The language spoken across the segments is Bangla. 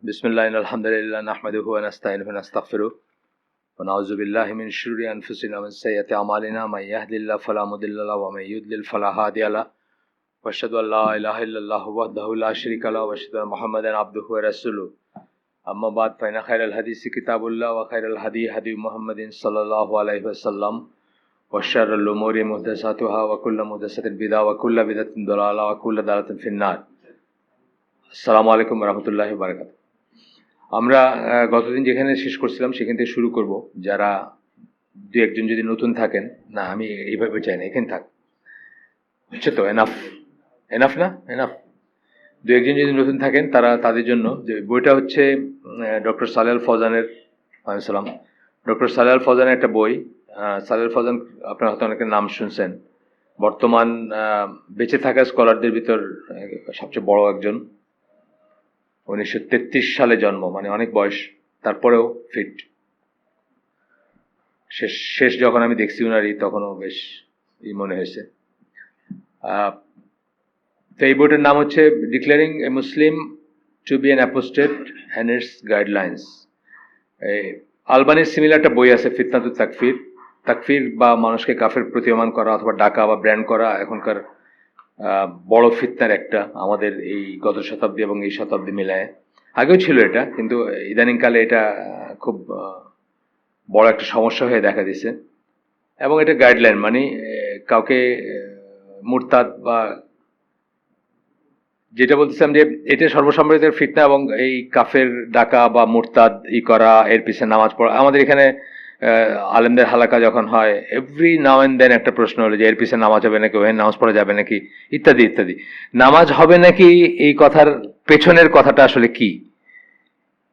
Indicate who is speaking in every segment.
Speaker 1: बिस्मिल्लाह अल्हम्दुलिल्लाह नहमदुहु व नस्तईनुहु व नस्तगफिरुह व नऊज़ु बिल्लाहि मिन शुरूरि अनफुसिना व मिन सय्यिआति अमालिना मन यहदिल्लाहु फला मुदिल्ल लहु व मन युद्लिल फला हादिय लहु व अशहदु अन ला इलाहा इल्लल्लाहु वहदहु ला शरीका लहु व अशहदु अन्न मुहम्मदन अब्दुहु व रसूलुहु अम्मा बाद फ़इन्न खैरल हदीसि किताबुल्लाह व खैरल हदी हदी मुहम्मदिन सल्लल्लाहु अलैहि वसल्लम व शर्रुल उमूरि मुहदसातुहा व कुल्लु मुहदसतिन बिदअह व कुल्लु बिदअतिन दलाला व कुल्लु दलालातिन फिन्नार। আসসালামু আলাইকুম রহমতুল্লাহি ওয়া বারাকাতুহু। আমরা গতদিন যেখানে শেষ করছিলাম সেখান থেকে শুরু করব। যারা দু একজন যদি নতুন থাকেন, না আমি এইভাবে চাই না, এখানে থাক, হচ্ছে তো এনাফ এনাফ না এনাফ। দু একজন যদি নতুন থাকেন তাদের জন্য যে বইটা হচ্ছে ডক্টর সালেহ আল ফৌজানের সালাম ডক্টর সালেহ আল ফৌজানের একটা বই। সালেহ আল ফৌজান আপনারা হয়তো অনেকের নাম শুনছেন। বর্তমান বেঁচে থাকা স্কলারদের ভিতর সবচেয়ে বড় একজন। 1933 সালে জন্ম, মানে অনেক বয়স, তারপরেও ফিট। শেষ যখন আমি দেখছি উনারই তখনও বেশ মনে হয়েছে। তো এই বইটার নাম হচ্ছে declaring a Muslim to be an apostate and its guidelines. আলবানির সিমিলার একটা বই আছে, ফিতনাতুত তাকফির। তাকফির বা মানুষকে কাফের প্রতীয়মান করা অথবা ডাকা বা ব্র্যান্ড করা এখনকার বড় ফিতনার একটা, আমাদের এই গত শতাব্দী এবং এই শতাব্দী মিলায়। আগেও ছিল এটা, কিন্তু ইদানিংকালে এটা খুব বড় একটা সমস্যা হয়ে দেখা দিছে। এবং এটা গাইডলাইন, মানে কাউকে মুরতাদ বা যেটা বলতেছিলাম যে এটা সর্বসম্মতির ফিতনা এবং এই কাফের ডাকা বা মুরতাদ করা, এর পিছনে নামাজ পড়া। আমাদের এখানে আলেমদের হালাকা যখন হয়, এভরি নাও এন্ড দেন একটা প্রশ্ন হলো যে এর পিছনে নামাজ হবে নাকি, ওখানে নামাজ পড়া যাবে নাকি, ইত্যাদি ইত্যাদি। নামাজ হবে নাকি এই কথার পেছনের কথাটা আসলে কি?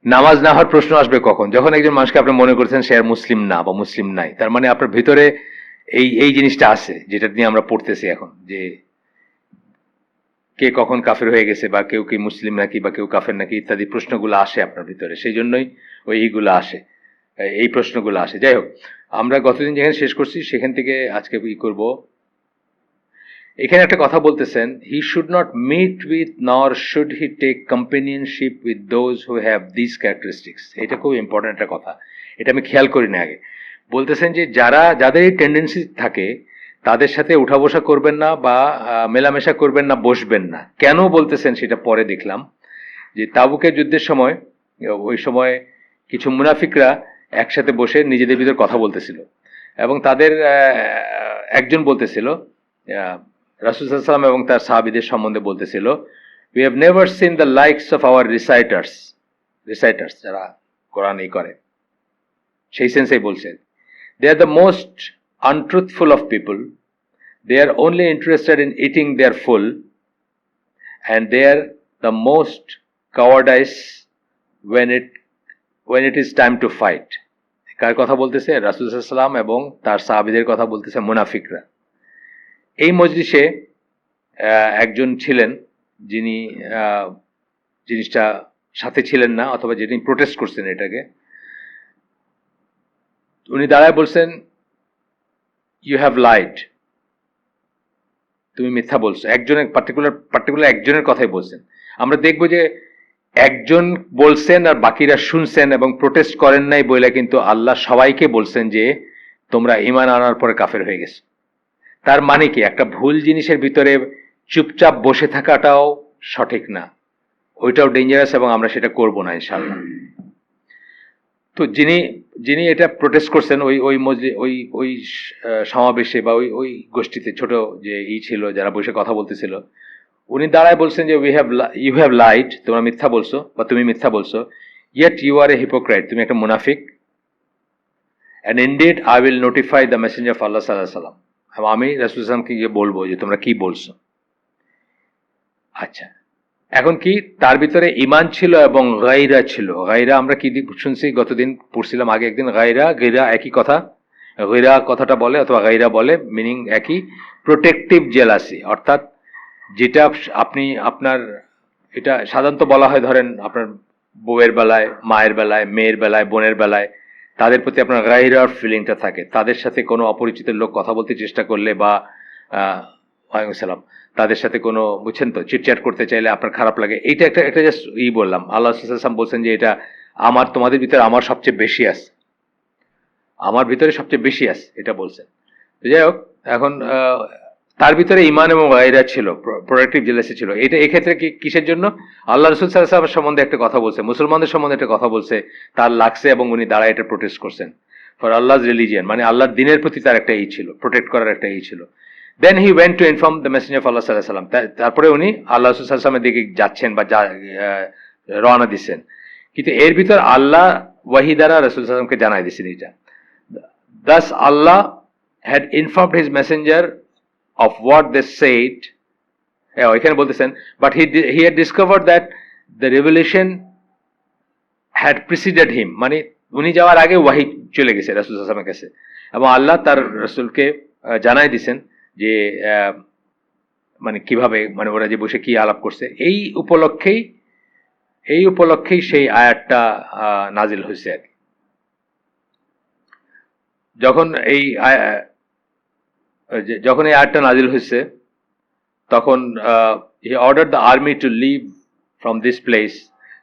Speaker 1: নামাজ না হওয়ার প্রশ্ন আসবে কখন? যখন একজন মানুষকে আপনি মনে করছেন সে আর মুসলিম না বা মুসলিম নাই, তার মানে আপনার ভিতরে এই জিনিসটা আছে, যেটা নিয়ে আমরা পড়তেছি এখন, যে কে কখন কাফের হয়ে গেছে বা কেউ কি মুসলিম নাকি বা কেউ কাফের নাকি ইত্যাদি প্রশ্নগুলো আসে আপনার ভিতরে। সেই জন্যই এইগুলো আসে, এই প্রশ্নগুলো আসে। যাই হোক, আমরা গতদিন যেখানে শেষ করছি সেখান থেকে আজকে করব। এখানে একটা কথা বলতেছেন, he should not meet with nor should he take companionship with those who have this characteristics. এটা খুব ইম্পর্টেন্ট একটা কথা, এটা আমি খেয়াল করি না আগে। বলতেছেন যে যাদের এই টেন্ডেন্সি থাকে তাদের সাথে উঠা বসা করবেন না বা মেলামেশা করবেন না, বসবেন না। কেন বলতেছেন সেটা পরে দেখলাম। যে তাবুকের যুদ্ধের সময়, ওই সময় কিছু মুনাফিকরা একসাথে বসে নিজেদের ভিতর কথা বলতেছিল এবং তাদের একজন বলতেছিল, রাসূল সাল্লাল্লাহু আলাইহি ওয়াসাল্লাম এবং তার সাহাবীদের সম্বন্ধে বলতেছিল, we have never seen the likes of our reciters, যারা কোরআন করে, সেই সেন্সেই বলছেন, they are the most untruthful of people. They are only interested in eating their full, and they are the most cowardice when it is time to fight. কার কথা বলতেছে? রাসূল সাল্লাল্লাহু আলাইহি ওয়াসাল্লাম এবং তার সাহাবীদের কথা বলতেছে, মুনাফিকরা। এই মজলিসে একজন ছিলেন যিনি জিনিসটা সাথে ছিলেন না, অথবা যিনি প্রোটেস্ট করছেন এটাকে। উনি দাঁড়ায় বলছেন, ইউ হ্যাভ লাইড, তুমি মিথ্যা বলছো। একজনের পার্টিকুলার একজনের কথাই বলছেন। আমরা দেখব যে একজন বলছেন আর বাকিরা শুনছেন এবং প্রোটেস্ট করেন নাই বলে, কিন্তু আল্লাহ সবাইকে বলছেন যে তোমরা ঈমান আনার পরে কাফের হয়ে গেছো। তার মানে কি? একটা ভুল জিনিসের ভিতরে চুপচাপ বসে থাকাটাও সঠিক না, ওইটাও ডেঞ্জারাস, এবং আমরা সেটা করব না ইনশাআল্লাহ। তো যিনি এটা প্রোটেস্ট করছেন ওই সমাবেশে বা ওই গোষ্ঠীতে, ছোট যে ছিল যারা বসে কথা বলতেছিল, উনি দাঁড়ায় বলছেন যে ইউ হ্যাভ লাইড, তোমরা মিথ্যা বলছো বা তুমি মিথ্যা বলছো, ইয়েট ইউ আর এ হিপোক্রাইট, তুমি একটা মুনাফিক। And indeed I will notify the messenger of Allah সাল্লাল্লাহু আলাইহি ওয়াসাল্লাম, আমি রাসূল সাল্লাল্লাহু আলাইহি ওয়াসাল্লামকে গিয়ে বলবো যে তোমরা কি বলছো। আচ্ছা, এখন কি তার ভিতরে ঈমান ছিল এবং গায়রা ছিল। গায়রা আমরা কি শুনছি, গতদিন পড়ছিলাম, আগে একদিন। গায়রা একই কথা, গায়রা কথাটা বলে অথবা গায়রা বলে, মিনিং একই। প্রোটেক্টিভ জেলাসি, অর্থাৎ যেটা আপনি আপনার, এটা সাধারণত বলা হয়, ধরেন আপনার বউয়ের বেলায়, মায়ের বেলায়, মেয়ের বেলায়, বোনের বেলায়, তাদের প্রতি আপনার গায়রার ফিলিংটা থাকে। তাদের সাথে কোনো অপরিচিত লোক কথা বলতে চেষ্টা করলে বা ওয়ালাইকুম সালাম, তাদের সাথে কোনো, বুঝছেন তো, চিটচ্যাট করতে চাইলে আপনার খারাপ লাগে, এইটা একটা একটা জাস্ট বললাম। আল্লাহ সাল্লাল্লাহু বলছেন যে এটা আমার, তোমাদের ভিতরে আমার সবচেয়ে বেশি আছে, আমার ভিতরে সবচেয়ে বেশি আছে, এটা বলছেন। তো যাই হোক, এখন তার ভিতরে ইমান এবং গায়রা ছিল, প্রোডাক্টিভ জেলাসি ছিল। এটা এক্ষেত্রে কিসের জন্য? আল্লাহ রসুল সাল্লাল্লাহু আলাইহি ওয়াসাল্লাম সম্বন্ধে একটা কথা বলছে, মুসলমানদের সম্বন্ধে একটা কথা বলছে, তার লাগছে এবং উনি দাঁড়ায় এটা প্রোটেস্ট করছেন ফর আল্লাহর রিলিজিয়ান, মানে আল্লাহর দিনের প্রতি তার একটা ছিল, প্রোটেক্ট করার একটা ছিল। Then he went to inform the messenger of Allah সাল্লাল্লাহু আলাইহি ওয়াসাল্লাম। তারপরে উনি আল্লাহ রাসূল সাল্লাল্লাহু আলাইহি ওয়াসাল্লামের দিকে যাচ্ছেন বা রওনা দিচ্ছেন, কিন্তু এর ভিতর আল্লাহ ওয়াহি দ্বারা রাসূল সাল্লাল্লাহু আলাইহি ওয়াসাল্লামকে জানাই দিচ্ছেন এটা। Thus Allah had informed his messenger of what they said. এখানে বলতেছেন, but he had discovered that the revelation had preceded him, মানে উনি যাওয়ার আগে ওয়াহি চলে গেছে রাসূল সাল্লাল্লাহু আলাইহি ওয়াসাল্লামের কাছে, এবং আল্লাহ তার রাসূলকে জানাই দিয়েছেন যে মানে কিভাবে, মানে ওরা যে বসে কি আলাপ করছে, এই উপলক্ষেই সেই আয়াতটা নাজিল হয়েছে আর কি। যখন এই আয়াতটা নাজিল হয়েছে, তখন he ordered the army to leave from this place,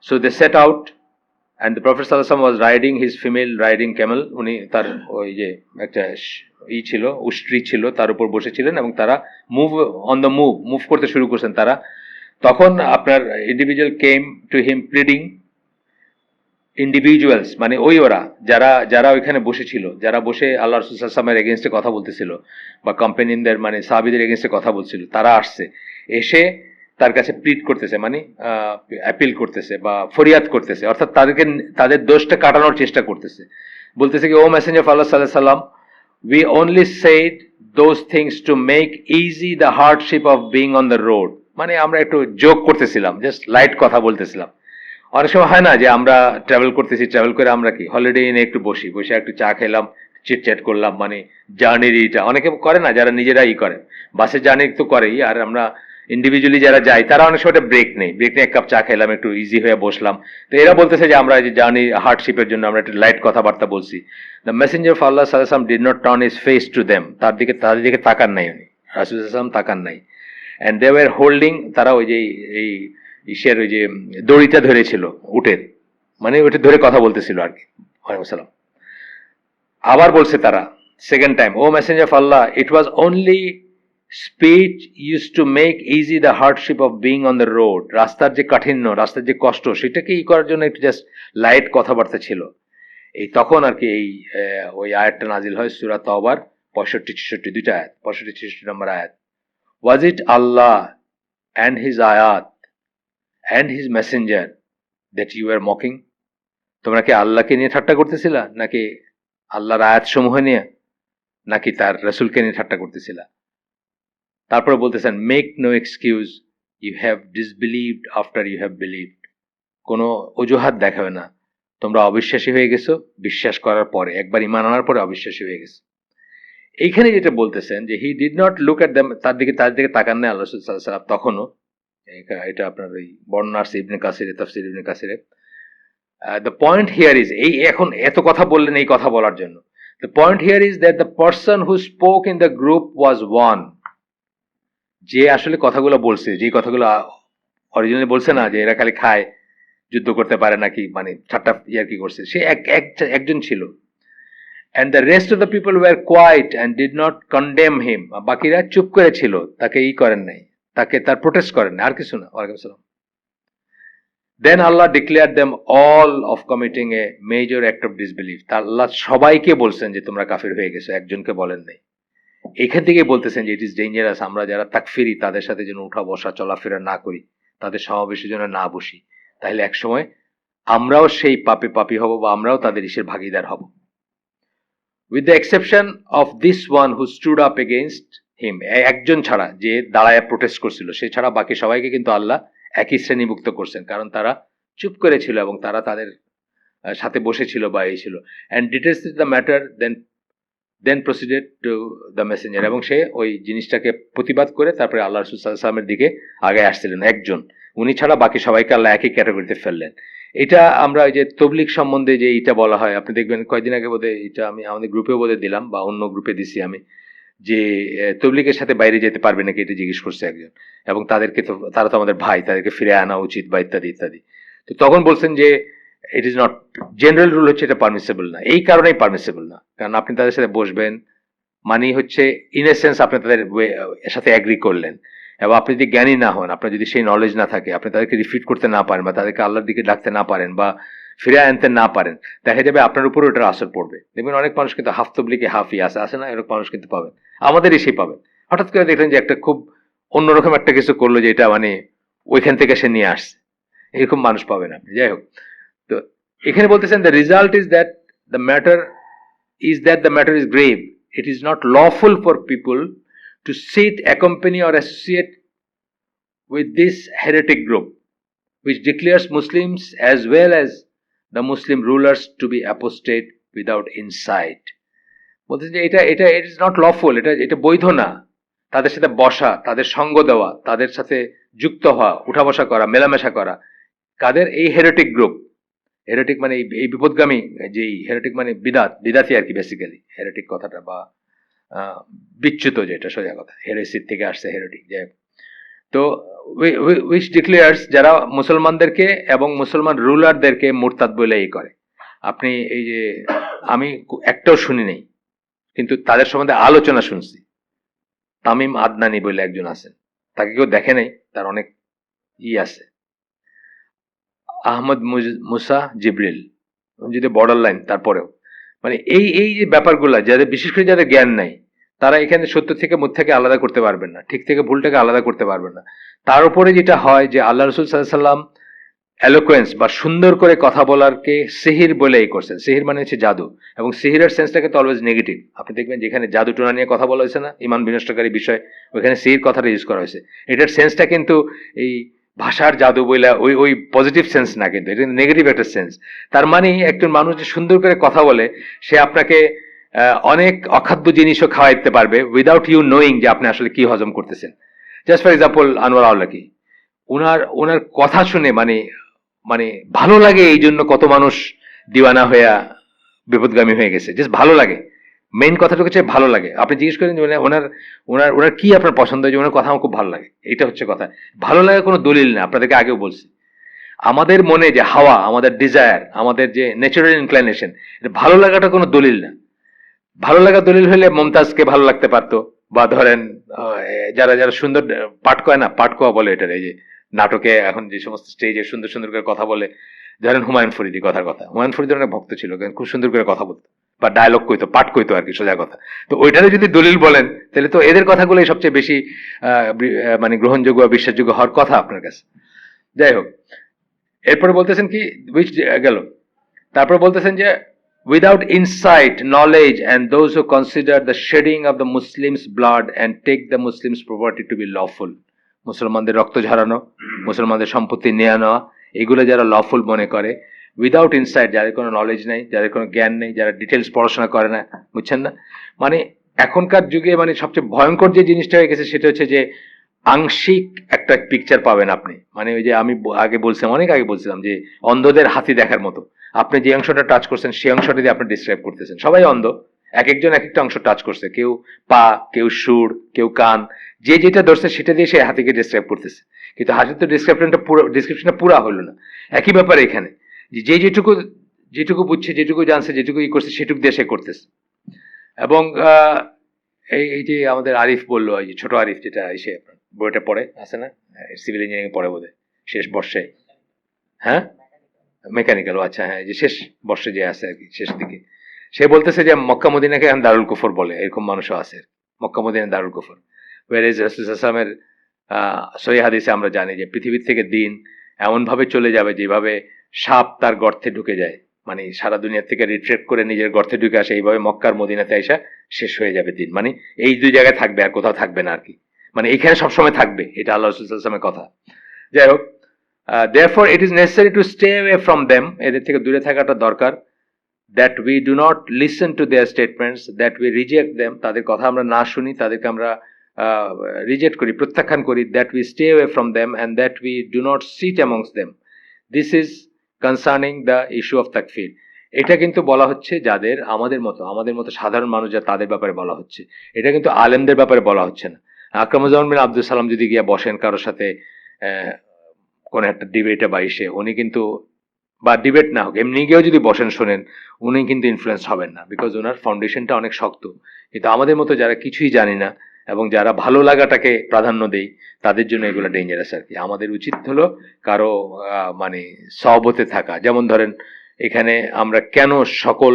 Speaker 1: so they set out, and the Prophet sallallahu alaihi wasallam was riding his female riding camel. উনি তার ওই যে একটা ছিল, উষ্ট্রি ছিল, তার উপর বসেছিলেন, এবং তারা মুভ করতে শুরু করছেন তারা। তখন আপনার individual came to him pleading, individuals মানে ওরা যারা ওইখানে বসেছিল, যারা বসে আল্লাহ রাসূল সাল্লাল্লাহু আলাইহি ওয়াসাল্লামের এগেইনস্টে কথা বলতেছিল বা কম্পেনিয়নদের মানে সাহাবীদের এগেইনস্টে কথা বলছিল, তারা আসছে, এসে তার কাছে প্লিড করতেছে, মানে অ্যাপিল করতেছে বা ফরিয়াদ করতেছে, অর্থাৎ তাদের দোষটা কাটানোর চেষ্টা করতেছে। বলতেছে কি, ও মেসেঞ্জার অফ আল্লাহ সাল্লাল্লাহু আলাইহি ওয়াসাল্লাম, we only said those things to make easy the hardship of being on the road, মানে আমরা একটু জোক করতেছিলাম, জাস্ট লাইট কথা বলতেছিলাম। অনেক সময় হয় না যে আমরা ট্রাভেল করতেছি, ট্রাভেল করে আমরা কি হলিডে ইনে একটু বসে একটু চা খেলাম, চিটচ্যাট করলাম, মানে জার্নির এইটা অনেকে করে না, যারা নিজেরাই করে, বাসের জার্নি তো করেই, আর আমরা ইন্ডিভিজুয়ালি যারা যাই তারা অনেক সময় ব্রেক নেই, এক কাপ চা খেলাম, একটু ইজি হয়ে বসলাম। তো এরা বলতেছে যে আমরা যে জার্নি হার্ডশিপের জন্য আমরা একটু লাইট কথাবার্তা বলছি। দ্য মেসেঞ্জার অফ আল্লাহ সাল্লাল্লাহু আলাইহি ওয়াসাল্লাম did not turn his face to them, তাদের দিকে তাকান নাই, উনি রাসূল সাল্লাল্লাহু আলাইহি ওয়াসাল্লাম তাকান নাই। এন্ড দে ওয়্যার হোল্ডিং, তারা ওই যে এই ঈশের ওই যে দড়িটা ধরেছিল উটের, মানে ওটা ধরে কথা বলতেছিল আর কি। ওয়ালাইকুম। আবার বলছে তারা second time, O messenger of Allah, it was only speech use to make easy the hardship of being on the road, রাস্তার যে কাঠিন্য, রাস্তার যে কষ্ট, সেটাকে করার জন্য একটু জাস্ট লাইট কথাবার্তা ছিল। এই তখন আর কি এই ওই আয়াতটা নাজিল হয়, সূরা তাওবার 65-66 দুইটা আয়াত, 65-66 নম্বর আয়াত। ওয়াজ ইট আল্লাহ and his ayat and his messenger that you were mocking, তোমরা কি আল্লাহকে নিয়ে ঠাট্টা করতেছিলা, নাকি আল্লাহর আয়াত সমূহ নিয়ে, নাকি তার রাসূলকে নিয়ে ঠাট্টা করতেছিলা? তারপরে বলতেছেন, make no excuse, you have disbelieved after you have believed, কোনো অজুহাত দেখাবে না, তোমরা অবিশ্বাসী হয়ে গেছো বিশ্বাস করার পরে, একবার ঈমান আনার পরে অবিশ্বাসী হয়ে গেছো। এইখানে যেটা বলতেছেন যে he did not look at them, তাদের দিকে তাকান নাই আল্লাহ রাসূল সাল্লাল্লাহু আলাইহি ওয়াসাল্লাম তখনও। এটা আপনার ওই বর্ণনা আছে ইবনে কাসিরে, তাফসীর ইবনে কাসিরে। দ্য পয়েন্ট হিয়ার ইজ, এই এখন এত কথা বললেন এই কথা বলার জন্য, the point here is that the person who spoke in the group was one, যে আসলে কথাগুলো বলছে, যে কথাগুলো অরিজিনালি বলছে না যে এরা খালি খায়, যুদ্ধ করতে পারে নাকি, মানে ঠাট্টা ইয়ার্কি করছে, সে একজন ছিল। And the rest of the people were quiet and did not condemn him, বাকিরা চুপ করে ছিল, তাকে করেন নাই, তাকে তার প্রোটেস্ট করেন না, আর কিছু না। ওয়ালাইকুম আসসালাম। Then Allah declared them all of committing a major act of disbelief, আল্লাহ সবাইকে বলছেন যে তোমরা কাফির হয়ে গেছো, একজনকে বলেন নাই। এখান থেকেই বলতেছেন যে ইট ইজ ডেঞ্জারাস, আমরা যারা তাকফিরি তাদের সাথে যেন উঠা বসা চলাফেরা না করি, তাদের সমাবেশের জন্য না বসি, তাহলে একসময় আমরাও সেই পাপি হব বা আমরাও তাদের ইসের ভাগিদার হব। With the exception of this one who stood up against him, একজন ছাড়া যে দাঁড়ায় প্রোটেস্ট করছিল, সে ছাড়া বাকি সবাইকে কিন্তু আল্লাহ একই শ্রেণীভুক্ত করছেন, কারণ তারা চুপ করেছিল এবং তারা তাদের সাথে বসেছিল বা এই ছিল। and details the matter then proceeded to the messenger, এবং সে ওই জিনিসটাকে প্রতিবাদ করে তারপরে আল্লাহ রাসূল সাল্লাল্লাহু আলাইহি ওয়াসাল্লামের দিকে আগে আসছিলেন। একজন, উনি ছাড়া বাকি সবাইকে আল্লাহ একই ক্যাটাগরিতে ফেললেন। এটা আমরা ওই যে তবলিগ সম্বন্ধে যে এটা বলা হয়, আপনি দেখবেন কয়েকদিন আগে বোধহয় এটা আমি আমাদের গ্রুপে বোধহয় দিলাম বা অন্য গ্রুপে দিছি আমি, যে তবলিগের সাথে বাইরে যেতে পারবে নাকি, এটা জিজ্ঞেস করছে একজন, এবং তাদেরকে তো, তারা তো আমাদের ভাই, তাদেরকে ফিরে আনা উচিত বা ইত্যাদি ইত্যাদি। তো তখন বলছেন যে it is not, general rule হচ্ছে এটা পারমিসেবল না, এই কারণেই পারমিসেবল না, কারণ আপনি তাদের সাথে বসবেন মানে হচ্ছে ইন এ সেন্স আপনি তাদের সাথে অ্যাগ্রি করলেন, এবং আপনি যদি জ্ঞানী না হন, আপনার যদি সেই নলেজ না থাকে, আপনি তাদেরকে রিফিট করতে না পারেন বা তাদেরকে আল্লাহর দিকে ডাকতে না পারেন বা ফিরে আনতে না পারেন, দেখা যাবে আপনার উপর ওটার আসর পড়বে। দেখবেন অনেক মানুষ কিন্তু হাফ তবলিগে হাফই আসে না, এরকম মানুষ কিন্তু পাবেন, আমাদের এসেই পাবেন। হঠাৎ করে দেখলেন যে একটা খুব অন্যরকম একটা কিছু করলো, যে এটা মানে ওইখান থেকে সে নিয়ে আসছে, এরকম মানুষ পাবেন আপনি। যাই হোক, তো এখানে বলতেছেন the result is that the matter is grave, it is not lawful for people to sit, accompany or associate with this heretic group which declares Muslims as well as the Muslim rulers to be apostate without insight. বলতেছে যে এটা it is not lawful, এটা বৈধ না তাদের সাথে বসা, তাদের সঙ্গ দেওয়া, তাদের সাথে যুক্ত হওয়া, উঠা বসা করা, মেলামেশা করা। কাদের? এই হেরেটিক গ্রুপ। হেরেটিক মানে এই বিপদগামী, যেই হেরেটিক মানে বিদাতি আর কি, বেসিক্যালি হেরেটিক কথাটা, বা বিচ্যুত, যেটা সোজা কথা, হেরেসির থেকে আসছে হেরেটিক। যে তো উইচ ডিক্লেয়ার্স, যারা মুসলমানদেরকে এবং মুসলমান রুলারদেরকে মুরতাদ বলে এই করে। আপনি এই যে, আমি একটাও শুনি নেই, কিন্তু তাদের সম্বন্ধে আলোচনা শুনছি। তামিম আদনানি বলে একজন আছেন, তাকে কেউ দেখে নাই, তার অনেক আছে। আহমদ মুসা জিব্রিল, যদি বর্ডার লাইন, তারপরেও মানে এই যে ব্যাপারগুলা, যাদের বিশেষ করে যাদের জ্ঞান নাই, তারা এখানে সত্য থেকে মিথ্যাকে আলাদা করতে পারবেন না, ঠিক থেকে ভুলটাকে আলাদা করতে পারবেন না। তার উপরে যেটা হয় যে আল্লাহ রসুল সাল্লাল্লাহু আলাইহি ওয়াসাল্লাম এলোকোয়েন্স বা সুন্দর করে কথা বলারকে সিহির বলে এই করছেন। সিহির মানে হচ্ছে জাদু, এবং সিহিরের সেন্সটাকে তো অলওয়েজ নেগেটিভ। আপনি দেখবেন যেখানে জাদু টোনা নিয়ে কথা বলা হয়েছে না, ইমান বিনষ্টকারী বিষয়, ওইখানে সিহির কথাটা ইউজ করা হয়েছে। এটার সেন্সটা কিন্তু এই ভাষার জাদু বইলা ওই পজিটিভ সেন্স না, কিন্তু এটা নেগেটিভ একটা সেন্স। তার মানে একজন মানুষ যে সুন্দর করে কথা বলে, সে আপনাকে অনেক অখাদ্য জিনিসও খাওয়াইতে পারবে উইদাউট ইউ নোয়িং যে আপনি আসলে কি হজম করতেছেন। জাস্ট ফর এক্সাম্পল, আনোয়ার আওলাকি, ওনার কথা শুনে মানে ভালো লাগে, এই জন্য কত মানুষ দিওয়ানা হইয়া বিপদগামী হয়ে গেছে। জাস্ট ভালো লাগে, মেইন কথাটা হচ্ছে ভালো লাগে। আপনি জিজ্ঞেস করেন যে ওনার কি আপনার পছন্দ, যে ওনার কথা আমার খুব ভালো লাগে, এটা হচ্ছে কথা। ভালো লাগে কোনো দলিল না, আপনাদেরকে আগেও বলছি। আমাদের মনে যে হাওয়া, আমাদের ডিজায়ার, আমাদের যে ন্যাচারাল ইনক্লাইনেশন, এটা ভালো লাগাটা কোনো দলিল না। ভালো লাগা দলিল হলে মমতাজকে ভালো লাগতে পারতো, বা ধরেন যারা যারা সুন্দর পাঠ করে না, পাঠ কোয়া বলে এটার, এই যে নাটকে এখন যে সমস্ত স্টেজে সুন্দর সুন্দর করে কথা বলে, ধরেন হুমায়ুন ফরিদি, কথার কথা, হুমায়ুন ফরিদের অনেক ভক্ত ছিল, খুব সুন্দর করে কথা বলতো বা ডায়লগ কইতো, পাঠ কইতো আর কি, সোজা কথা। তো ওইটারে যদি দলিল বলেন, তাহলে তো এদের কথাগুলোই সবচেয়ে বেশি মানে গ্রহণযোগ্য বা বিশ্বাসযোগ্য হওয়ার কথা আপনার কাছে। যাই হোক, এরপরে বলতেছেন কি, উইচ গেল, তারপর বলতেছেন যে without insight, knowledge, and those who consider the shedding of the Muslims' blood and take the Muslims' property to be lawful, মুসলমানদের রক্ত ঝরানো, মুসলমানদের সম্পত্তি নিয়ে নেওয়া, এগুলো যারা লফুল মনে করে, উইদাউট ইনসাইট, যাদের কোনো নলেজ নেই, যাদের কোনো জ্ঞান নেই, যারা ডিটেলস পড়াশোনা করে না, বুঝছেন না, মানে এখনকার যুগে মানে সবচেয়ে ভয়ঙ্কর যে জিনিসটা হয়ে গেছে, সেটা হচ্ছে যে আংশিক একটা পিকচার পাবেন আপনি। মানে ওই যে আমি আগে বলছিলাম, অনেক আগে বলছিলাম যে অন্ধদের হাতি দেখার মতো, আপনি যে অংশটা টাচ করছেন সেই অংশটা দিয়ে আপনি ডিসক্রাইব করতেছেন। সবাই অন্ধ, এক একজন এক একটা অংশ টাচ করছে, কেউ পা, কেউ সুর, কেউ কান, যে যেটা ধরছে সেটা দিয়ে সে হাতিকে ডিসক্রাইব করতেছে, কিন্তু হাতির তো ডিসক্রিপশনটা পুরা হলো না। একই ব্যাপার এখানে, যে যেটুকু বুঝছে, যেটুকু জানছে, যেটুকু ই করছে, সেটুকু দিয়ে সে করতেছে। এবং এই যে আমাদের আরিফ বললো, এই যে ছোট আরিফ, যেটা এসে বইটা পড়ে আছে না, সিভিল ইঞ্জিনিয়ারিং পড়ে বোধহয় শেষ বর্ষে, হ্যাঁ মেকানিক্যাল, আচ্ছা হ্যাঁ, যে শেষ বর্ষে যে আছে আর কি, শেষ দিকে, সে বলতেছে যে মক্কা মদিনাকে এখন দারুল কুফর বলে, এরকম মানুষও আছে, মক্কা মদিনা দারুল কুফর। ওয়ারেজ রাসূল সাল্লাল্লাহু আলাইহি ওয়াসাল্লামের সহিহ হাদিসে আমরা জানি যে পৃথিবীর থেকে দিন এমন ভাবে চলে যাবে যেভাবে সাপ তার গর্তে ঢুকে যায়, মানে সারা দুনিয়া থেকে রিট্রেক্ট করে নিজের গর্তে ঢুকে আসে, এইভাবে মক্কার মদিনাতে আইসা শেষ হয়ে যাবে দিন। মানে এই দুই জায়গায় থাকবে, আর কোথাও থাকবে না আর কি, মানে এখানে সবসময় থাকবে, এটা আল্লাহ রাসূল সাল্লাল্লাহু আলাইহি ওয়াসাল্লামের কথা। যাই হোক, therefore it is necessary to stay away from them, এদের থেকে দূরে থাকাটা দরকার, that we do not listen to their statements, that we reject them, তাদের কথা আমরা না শুনি, তাদেরকে আমরা রিজেক্ট করি, প্রত্যাখ্যান করি, that we stay away from them, and that we do not sit amongst them. This is concerning the issue of takfir. এটা কিন্তু বলা হচ্ছে যাদের আমাদের মতো সাধারণ মানুষ যা তাদের ব্যাপারে বলা হচ্ছে, এটা কিন্তু আলেমদের ব্যাপারে বলা হচ্ছে না। আকরামুজ্জামান বিন আব্দুল সালাম যদি গিয়া বসেন কারোর সাথে কোন একটা ডিবেটে বা ইসে, উনি কিন্তু, বা ডিবেট না হোক এমনি গিয়েও যদি বসেন শোনেন, উনি কিন্তু ইনফ্লুয়েন্স হবেন না, বিকজ ওনার ফাউন্ডেশনটা অনেক শক্ত। কিন্তু আমাদের মতো যারা কিছুই জানি না এবং যারা ভালো লাগাটাকে প্রাধান্য দেই, তাদের জন্য এগুলো ডেঞ্জারাস আর কি। আমাদের উচিত হলো কারো মানে সহবতে থাকা। যেমন ধরেন এখানে আমরা কেন সকল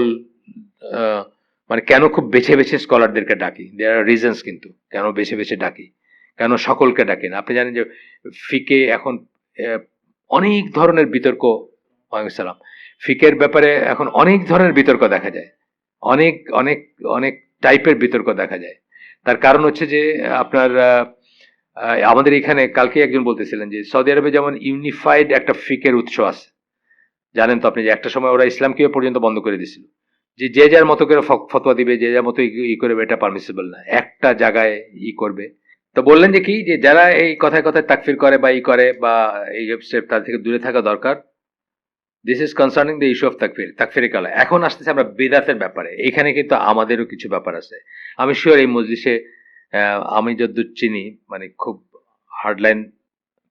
Speaker 1: মানে কেন খুব বেছে বেছে স্কলারদেরকে ডাকি, দেয়ার আর রিজনস, কিন্তু কেন বেছে বেছে ডাকি, কেন সকলকে ডাকি না। আপনি জানেন যে ফিকে এখন অনেক ধরনের বিতর্ক, সালাম, ফিকের ব্যাপারে এখন অনেক ধরনের বিতর্ক দেখা যায়, অনেক অনেক অনেক টাইপের বিতর্ক দেখা যায়। তার কারণ হচ্ছে যে আপনার আমাদের এখানে কালকে একজন বলতেছিলেন যে সৌদি আরবে যেমন ইউনিফাইড একটা ফিকের উৎস আছে, জানেন তো আপনি, যে একটা সময় ওরা ইসলামকে পর্যন্ত বন্ধ করে দিয়েছিল, যে যে যার মতো করে ফতোয়া দিবে, যে যার মতো করবে, এটা পারমিসিবল না, একটা জায়গায় করবে। তো বললেন যে কি, যে যারা এই কথায় কথায় তাকফির করে বা করে বা এই স্টেপ, তার থেকে দূরে থাকা দরকার। This is concerning the issue of তাকফিরি কালা। এখন আসতেছে আমরা বেদাতের ব্যাপারে। এখানে কিন্তু আমাদেরও কিছু ব্যাপার আছে। আমি শিওর এই মজলিসে আমি যদ্দূর চিনি মানে খুব হার্ডলাইন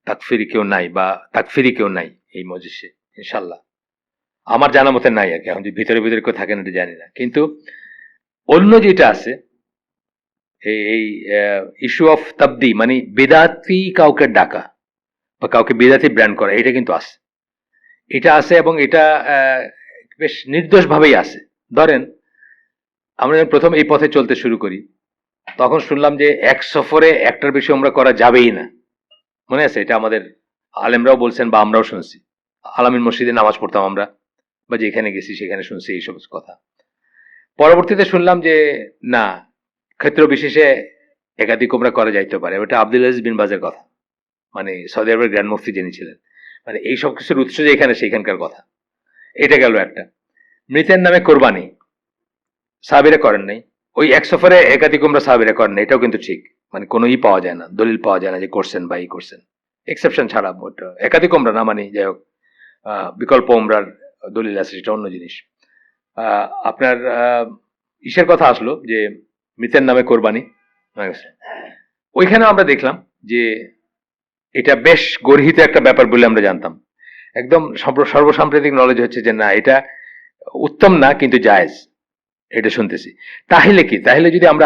Speaker 1: তাকফিরি কেউ নাই বা তাকফিরি কেউ নাই এই মজলিসে, ইনশাল্লাহ আমার জানা মতে নাই আর কি। এখন যে ভিতরে ভিতরে কেউ থাকেন এটা জানি না, কিন্তু অন্য যেটা আছে এই ইস্যু অফ তাবদি, মানে বেদাতি কাউকে ডাকা বা কাউকে বেদাতি ব্র্যান্ড করা, এটা কিন্তু আছে, এটা আছে এবং এটা বেশ নির্দোষ ভাবেই আছে। ধরেন আমরা প্রথম এই পথে চলতে শুরু করি, তখন শুনলাম যে এক সফরে একটার বেশি আমরা করা যাবেই না, মনে আছে? এটা আমাদের আলেমরাও বলছেন বা আমরাও শুনছি। আলামিন মসজিদে নামাজ পড়তাম আমরা, বা যেখানে গেছি সেখানে শুনছি এইসব কথা। পরবর্তীতে শুনলাম যে না, ক্ষেত্র বিশেষে একাধিক উমরা করা যাইতে পারে। ওটা আব্দুল আজিজ বিন বাজের কথা, মানে সৌদি আরবের গ্র্যান্ড মুফতি যিনি ছিলেন। মানে এই সব কিছুর উৎস যে এখানে, সেইখানকার কথা। এটা গেল একটা। মৃতের নামে কোরবানি সাহাবীরা করেন নাই, ওই এক সফরে একাধিক উমরা সাহাবীরা করেন নাই, এটাও কিন্তু ঠিক। মানে কোনো পাওয়া যায় না, দলিল পাওয়া যায় না যে করছেন বা করছেন, এক্সেপশন ছাড়া। একাধিক উমরা না, মানে যাই হোক বিকল্প উমরার দলিল আছে, সেটা অন্য জিনিস। আপনার ইসের কথা আসলো যে মৃতের নামে কোরবানি, ওইখানে আমরা দেখলাম যে এটা বেশ গর্হিত একটা ব্যাপার বলে আমরা জানতাম। একদম সর্বসাম্প্রতিক নলেজ হচ্ছে যে না, এটা উত্তম না কিন্তু জায়েজ, এটা শুনতেছি। তাহলে কি, তাহলে যদি আমরা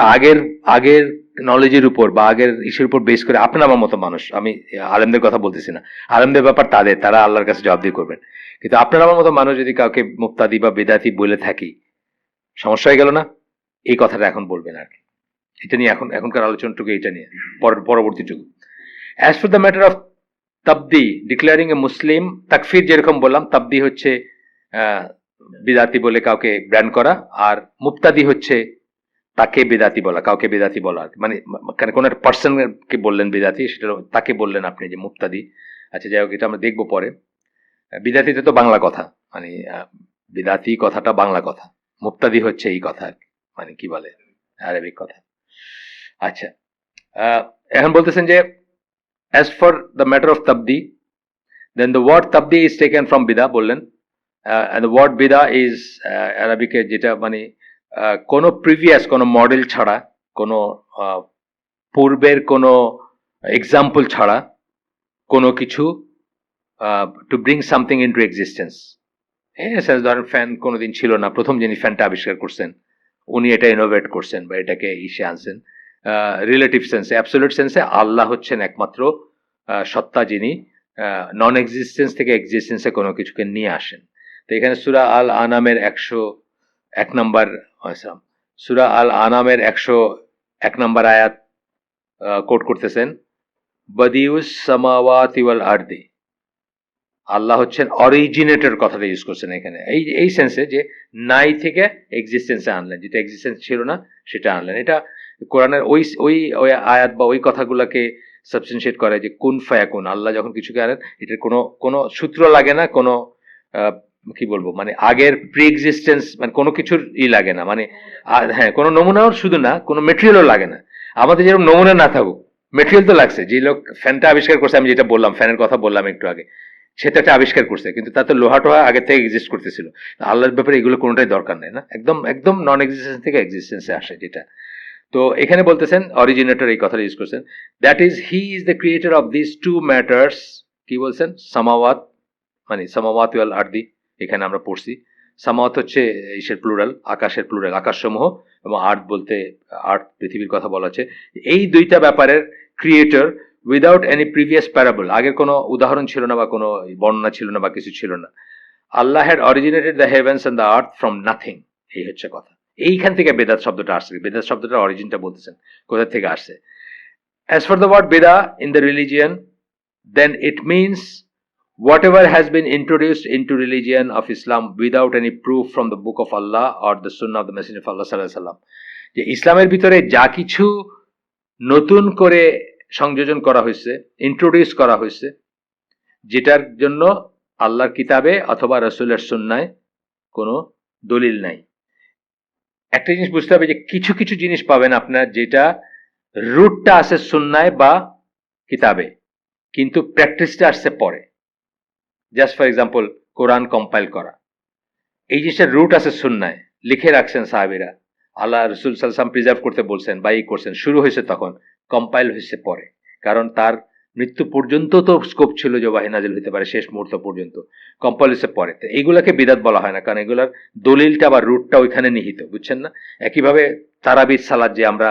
Speaker 1: আগের নলেজের উপর বা আগের ইসের উপর বেস করে, আপনার আমার মতো মানুষ, আমি আলেমদের কথা বলতেছি না, আলেমদের ব্যাপার তারা আল্লাহর কাছে জবাবদিহি করবেন, কিন্তু আপনার আমার মতো মানুষ যদি কাউকে মুক্তাদি বা বেদাতি বলে থাকি, সমস্যা হয়ে গেল না? এই কথাটা এখন বলবেন আর কি। এটা নিয়ে এখনকার আলোচনাটুকু এটা নিয়ে, পরবর্তীটুকু। As for the matter of তাবদি, ডিক্লেয়ারিং এ মুসলিম, তাকফির যেরকম বললাম, তাবদি হচ্ছে বিদাতি বলে কাউকে ব্র্যান্ড করা, আর মুক্তাদি হচ্ছে তাকে বেদাতি বলা, কাউকে বেদাতি বলা, মানে কোন একটা পার্সনকে বললেন বেদাতি, সেটা তাকে বললেন আপনি যে মুক্তাদি। আচ্ছা যাই হোক, এটা আমরা দেখবো পরে। বিদাতিতে তো বাংলা কথা, মানে বিদাতি কথাটা বাংলা কথা, মুক্তাদি হচ্ছে এই কথা আর কি, মানে কি বলে আরবিক কথা। আচ্ছা, এখন বলতেছেন যে as for the matter of tabdi, then the word tabdi is taken from bida বললেন, and the word bida is Arabic যেটা মানে কোনো প্রিভিয়াস কোনো মডেল ছাড়া, কোনো পূর্বের কোনো এক্সাম্পল ছাড়া কোনো কিছু to bring something into existence. ধরেন ফ্যান কোনোদিন ছিল না, প্রথম যিনি ফ্যানটা আবিষ্কার করছেন উনি এটা ইনোভেট করছেন বা এটাকে ইসে আনছেন। রিলেটিভ সেন্সে, অ্যাবসলিউট সেন্সে আল্লাহ হচ্ছেন একমাত্র সত্তা যিনি নন এক্সিস্টেন্স থেকে এক্সিস্টেন্সে কোনো কিছুকে নিয়ে আসেন। তো এখানে সূরা আল আনামের 101 নম্বর, সূরা আল আনামের 101 নম্বর আয়াত কোট করতেছেন, বদিউস সামাওয়াতি ওয়াল আরদি। আল্লাহ হচ্ছেন অরিজিনেটর কথাটা ইউজ করছেন এখানে, এই সেন্সে যে নাই থেকে এক্সিস্টেন্সে আনলেন, যেটা এক্সিস্টেন্স ছিল না সেটা আনলেন। এটা কোরআনের ওই আয়াত বা ওই কথাগুলোকে সাবস্টেন্সিয়েট করে যে কুন ফায়াকুন, আল্লাহ যখন কিছুকে আনেন এটার কোনো সূত্র লাগে না, কোনো কি বলবো মানে আগের প্রি এক্সিস্টেন্স, মানে কোনো কিছুর লাগে না, মানে হ্যাঁ কোনো নমুনাও শুধু না, কোনো মেটেরিয়ালও লাগে না। আমাদের যেরকম নমুনা না থাকুক, মেটেরিয়াল তো লাগছে। যে লোক ফ্যানটা আবিষ্কার করছে, আমি যেটা বললাম, ফ্যানের কথা বললাম একটু আগে, সে তো একটা আবিষ্কার করছে, কিন্তু তার তো লোহা টোহা আগে থেকে এক্সিস্ট করতেছিল। আল্লাহর ব্যাপারে এগুলো কোনোটাই দরকার নেই না, একদম একদম নন এক্সিস্টেন্স থেকে এক্সিস্টেন্সে আসে যেটা। তো এখানে বলতেছেন অরিজিনেটর এই কথাটা ইউজ করছেন, that is he is the creator of this two matters. কি বলছেন? সামাওয়াত, মানে সামাওয়াত ওয়াল আরদি, এখানে আমরা পড়ছি। সামাওয়াত হচ্ছে ইসের প্লুরাল, আকাশের প্লুরাল, আকাশসমূহ, এবং আর্থ বলতে আর্থ পৃথিবীর কথা বলা হচ্ছে। এই দুইটা ব্যাপারের creator without any previous parable, আগের কোনো উদাহরণ ছিল না বা কোনো বর্ণনা ছিল না বা কিছু ছিল না। Allah had originated the heavens and the earth from nothing. এই হচ্ছে কথা। এইখান থেকে বেদাত শব্দটা আসছে। বেদাত শব্দটার অরিজিনটা বলতেছেন কোথা থেকে আসছে। As for the word bida in the religion, then it means whatever has been introduced into religion of Islam without any proof from the book of Allah or the sunnah of the messenger of Allah sallallahu alaihi wasallam, যে ইসলামের ভিতরে যা কিছু নতুন করে সংযোজন করা হয়েছে, ইন্ট্রোডিউস করা হয়েছে, যেটার জন্য আল্লাহর কিতাবে অথবা রাসূলের সুন্নায় কোনো দলিল নাই। একটা জিনিস বুঝতে হবে যে কিছু কিছু জিনিস পাবেন আপনার যেটা রুটটা আছে সুন্নায় বা কিতাবে, কিন্তু প্র্যাকটিসটা আসছে পরে। Just for example, Quran compile করা, এই জিনিসটার রুট আছে সুন্নায়, লিখে রাখছেন সাহাবীরা, আল্লাহ রসুল সাল্লাল্লাহু প্রিজার্ভ করতে বলছেন বা ই করছেন, শুরু হয়েছে তখন, কম্পাইল হয়েছে পরে। কারণ তার মৃত্যু পর্যন্ত তো স্কোপ ছিল যে ওয়াহি নাজিল হতে পারে, শেষ মুহূর্ত পর্যন্ত। কম্পাইল হয়েছে পরে, তো এইগুলাকে বিদাত বলা হয় না, কারণ এগুলার দলিলটা বা রুটটা ওইখানে নিহিত, বুঝছেন না? একইভাবে তারাবির সালাত যে আমরা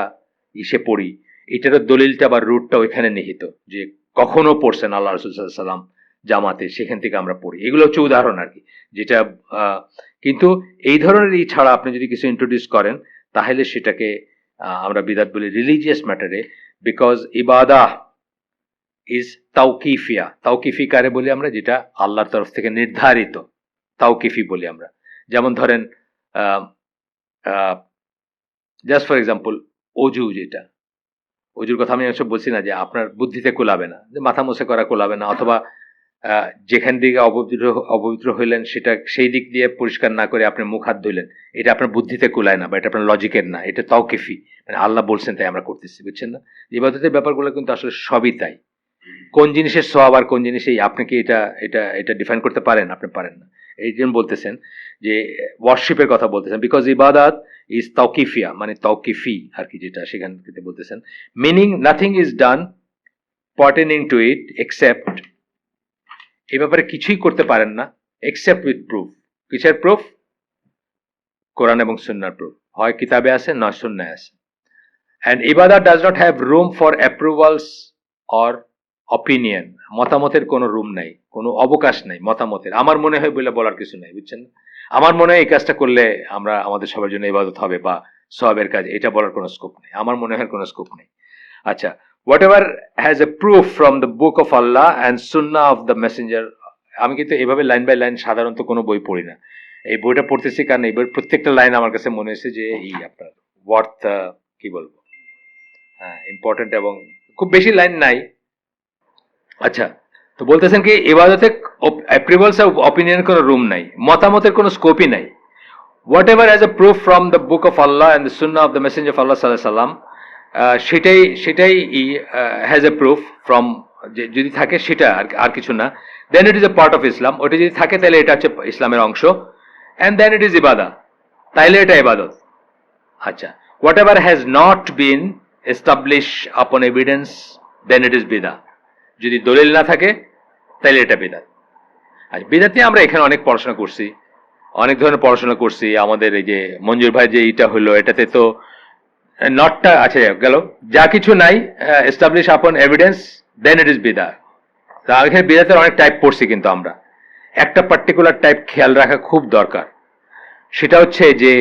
Speaker 1: ইসে পড়ি, এটারও দলিলটা বা রুটটা ওইখানে নিহিত, যে কখনো পড়ছেন আল্লাহ রসুল সাল্লাল্লাহু সাল্লাম জামাতে, সেখান থেকে আমরা পড়ি। এগুলো হচ্ছে উদাহরণ আর কি, যেটা কিন্তু এই ধরনের ই ছাড়া আপনি যদি কিছু ইন্ট্রোডিউস করেন তাহলে সেটাকে আমরা বিদাত বলি রিলিজিয়াস ম্যাটারে, বিকজ ইবাদাহ ইজ তাওকিফিয়া। তাওকিফি কারে বলি আমরা? যেটা আল্লাহর তরফ থেকে নির্ধারিত, তাওকিফি বলি আমরা। যেমন ধরেন জাস্ট ফর এক্সাম্পল, অজু, যেটা অজুর কথা আমি এসব বলছি না যে আপনার বুদ্ধিতে কোলাবে না, যে মাথা মুছে করা কোলাবে না, অথবা যেখান দিকে অপবিত্র হইলেন সেটা সেই দিক দিয়ে পরিষ্কার না করে আপনি মুখ হাত ধুইলেন, এটা আপনার বুদ্ধিতে কুলায় না বা এটা আপনার লজিকের না, এটা তাওকিফি, মানে আল্লাহ বলছেন তাই আমরা করতেছি, বুঝছেন না? ইবাদতের ব্যাপারগুলো কিন্তু আসলে সবই তাই। কোন জিনিসের সওয়াব আর কোন জিনিসেই, আপনি কি এটা এটা এটা ডিফাইন করতে পারেন? আপনি পারেন না। এই জন্য বলতেছেন যে ওয়ার্শিপের কথা বলতেছেন, বিকজ ইবাদাত ইজ তাওকিফিয়া, মানে তাওকিফি আর কি, যেটা সেখান থেকে বলতেছেন, meaning nothing is done pertaining to it except, এই ব্যাপারে কিছুই করতে পারেন না এক্সেপ্ট উইথ প্রুফ। কিসের প্রুফ? কোরআন এবং সুন্নাহর প্রুফ, হয় কিতাবে আছে নয় সুন্নায় আছে। অ্যান্ড ইবাদাত does not have room for approvals or opinion, মতামতের কোনো রুম নাই, কোনো অবকাশ নাই মতামতের। আমার মনে হয় বলে বলার কিছু নাই, বুঝছেন? আমার মনে হয় এই কাজটা করলে আমরা আমাদের সবার জন্য ইবাদত হবে বা সওয়াবের কাজ, এটা বলার কোনো স্কোপ নেই, আমার মনে হয় কোনো স্কোপ নেই। আচ্ছা, whatever has a proof from the book of Allah and sunnah of the messenger, আমি কিন্তু এভাবে লাইন বাই লাইন সাধারণত কোনো বই পড়ি না, এই বইটা পড়তেছি কারণ এই বইয়ের প্রত্যেকটা লাইন আমার কাছে মনে হয়েছে যে এই আপনার ওয়ার্থ, কি বলবো, হ্যাঁ ইম্পর্টেন্ট, এবং খুব বেশি লাইন নাই। আচ্ছা, তো বলতেছেন কি ইবাদতে অ্যাপ্রুভালস অফ অপিনিয়ন কোনো রুম নাই, মতামতের কোনো স্কোপই নাই। whatever has a proof from the book of Allah and the sunnah of the messenger of Allah sallallahu alaihi wasallam, সেটাই হ্যাজ এ প্রুফ ফ্রম, যদি থাকে সেটা আর কিছু না, then it is a part of Islam, ওটা যদি থাকে তাহলে এটা হচ্ছে ইসলামের অংশ, অ্যান্ড দেন ইট ইজ ইবাদা, তাইলে এটা ইবাদত। আচ্ছা, what ever has not been establish আপন এভিডেন্স দেন ইট ইজ বিদা, যদি দলিল না থাকে তাইলে এটা বিদাত। আচ্ছা, বিদাতে আমরা এখানে অনেক পড়াশোনা করছি, অনেক ধরনের পড়াশোনা করছি। আমাদের এই যে মঞ্জুর ভাই যে এটা হলো, এটাতে তো নটটা আছে গেল, যা কিছু নাই এস্টাবলিশ আপন এভিডেন্স দেন ইট ইজ বিদা। তা এখানে বিদাতের অনেক টাইপ পড়ছি, কিন্তু আমরা একটা পার্টিকুলার টাইপ খেয়াল রাখা খুব দরকার, সেটা হচ্ছে যে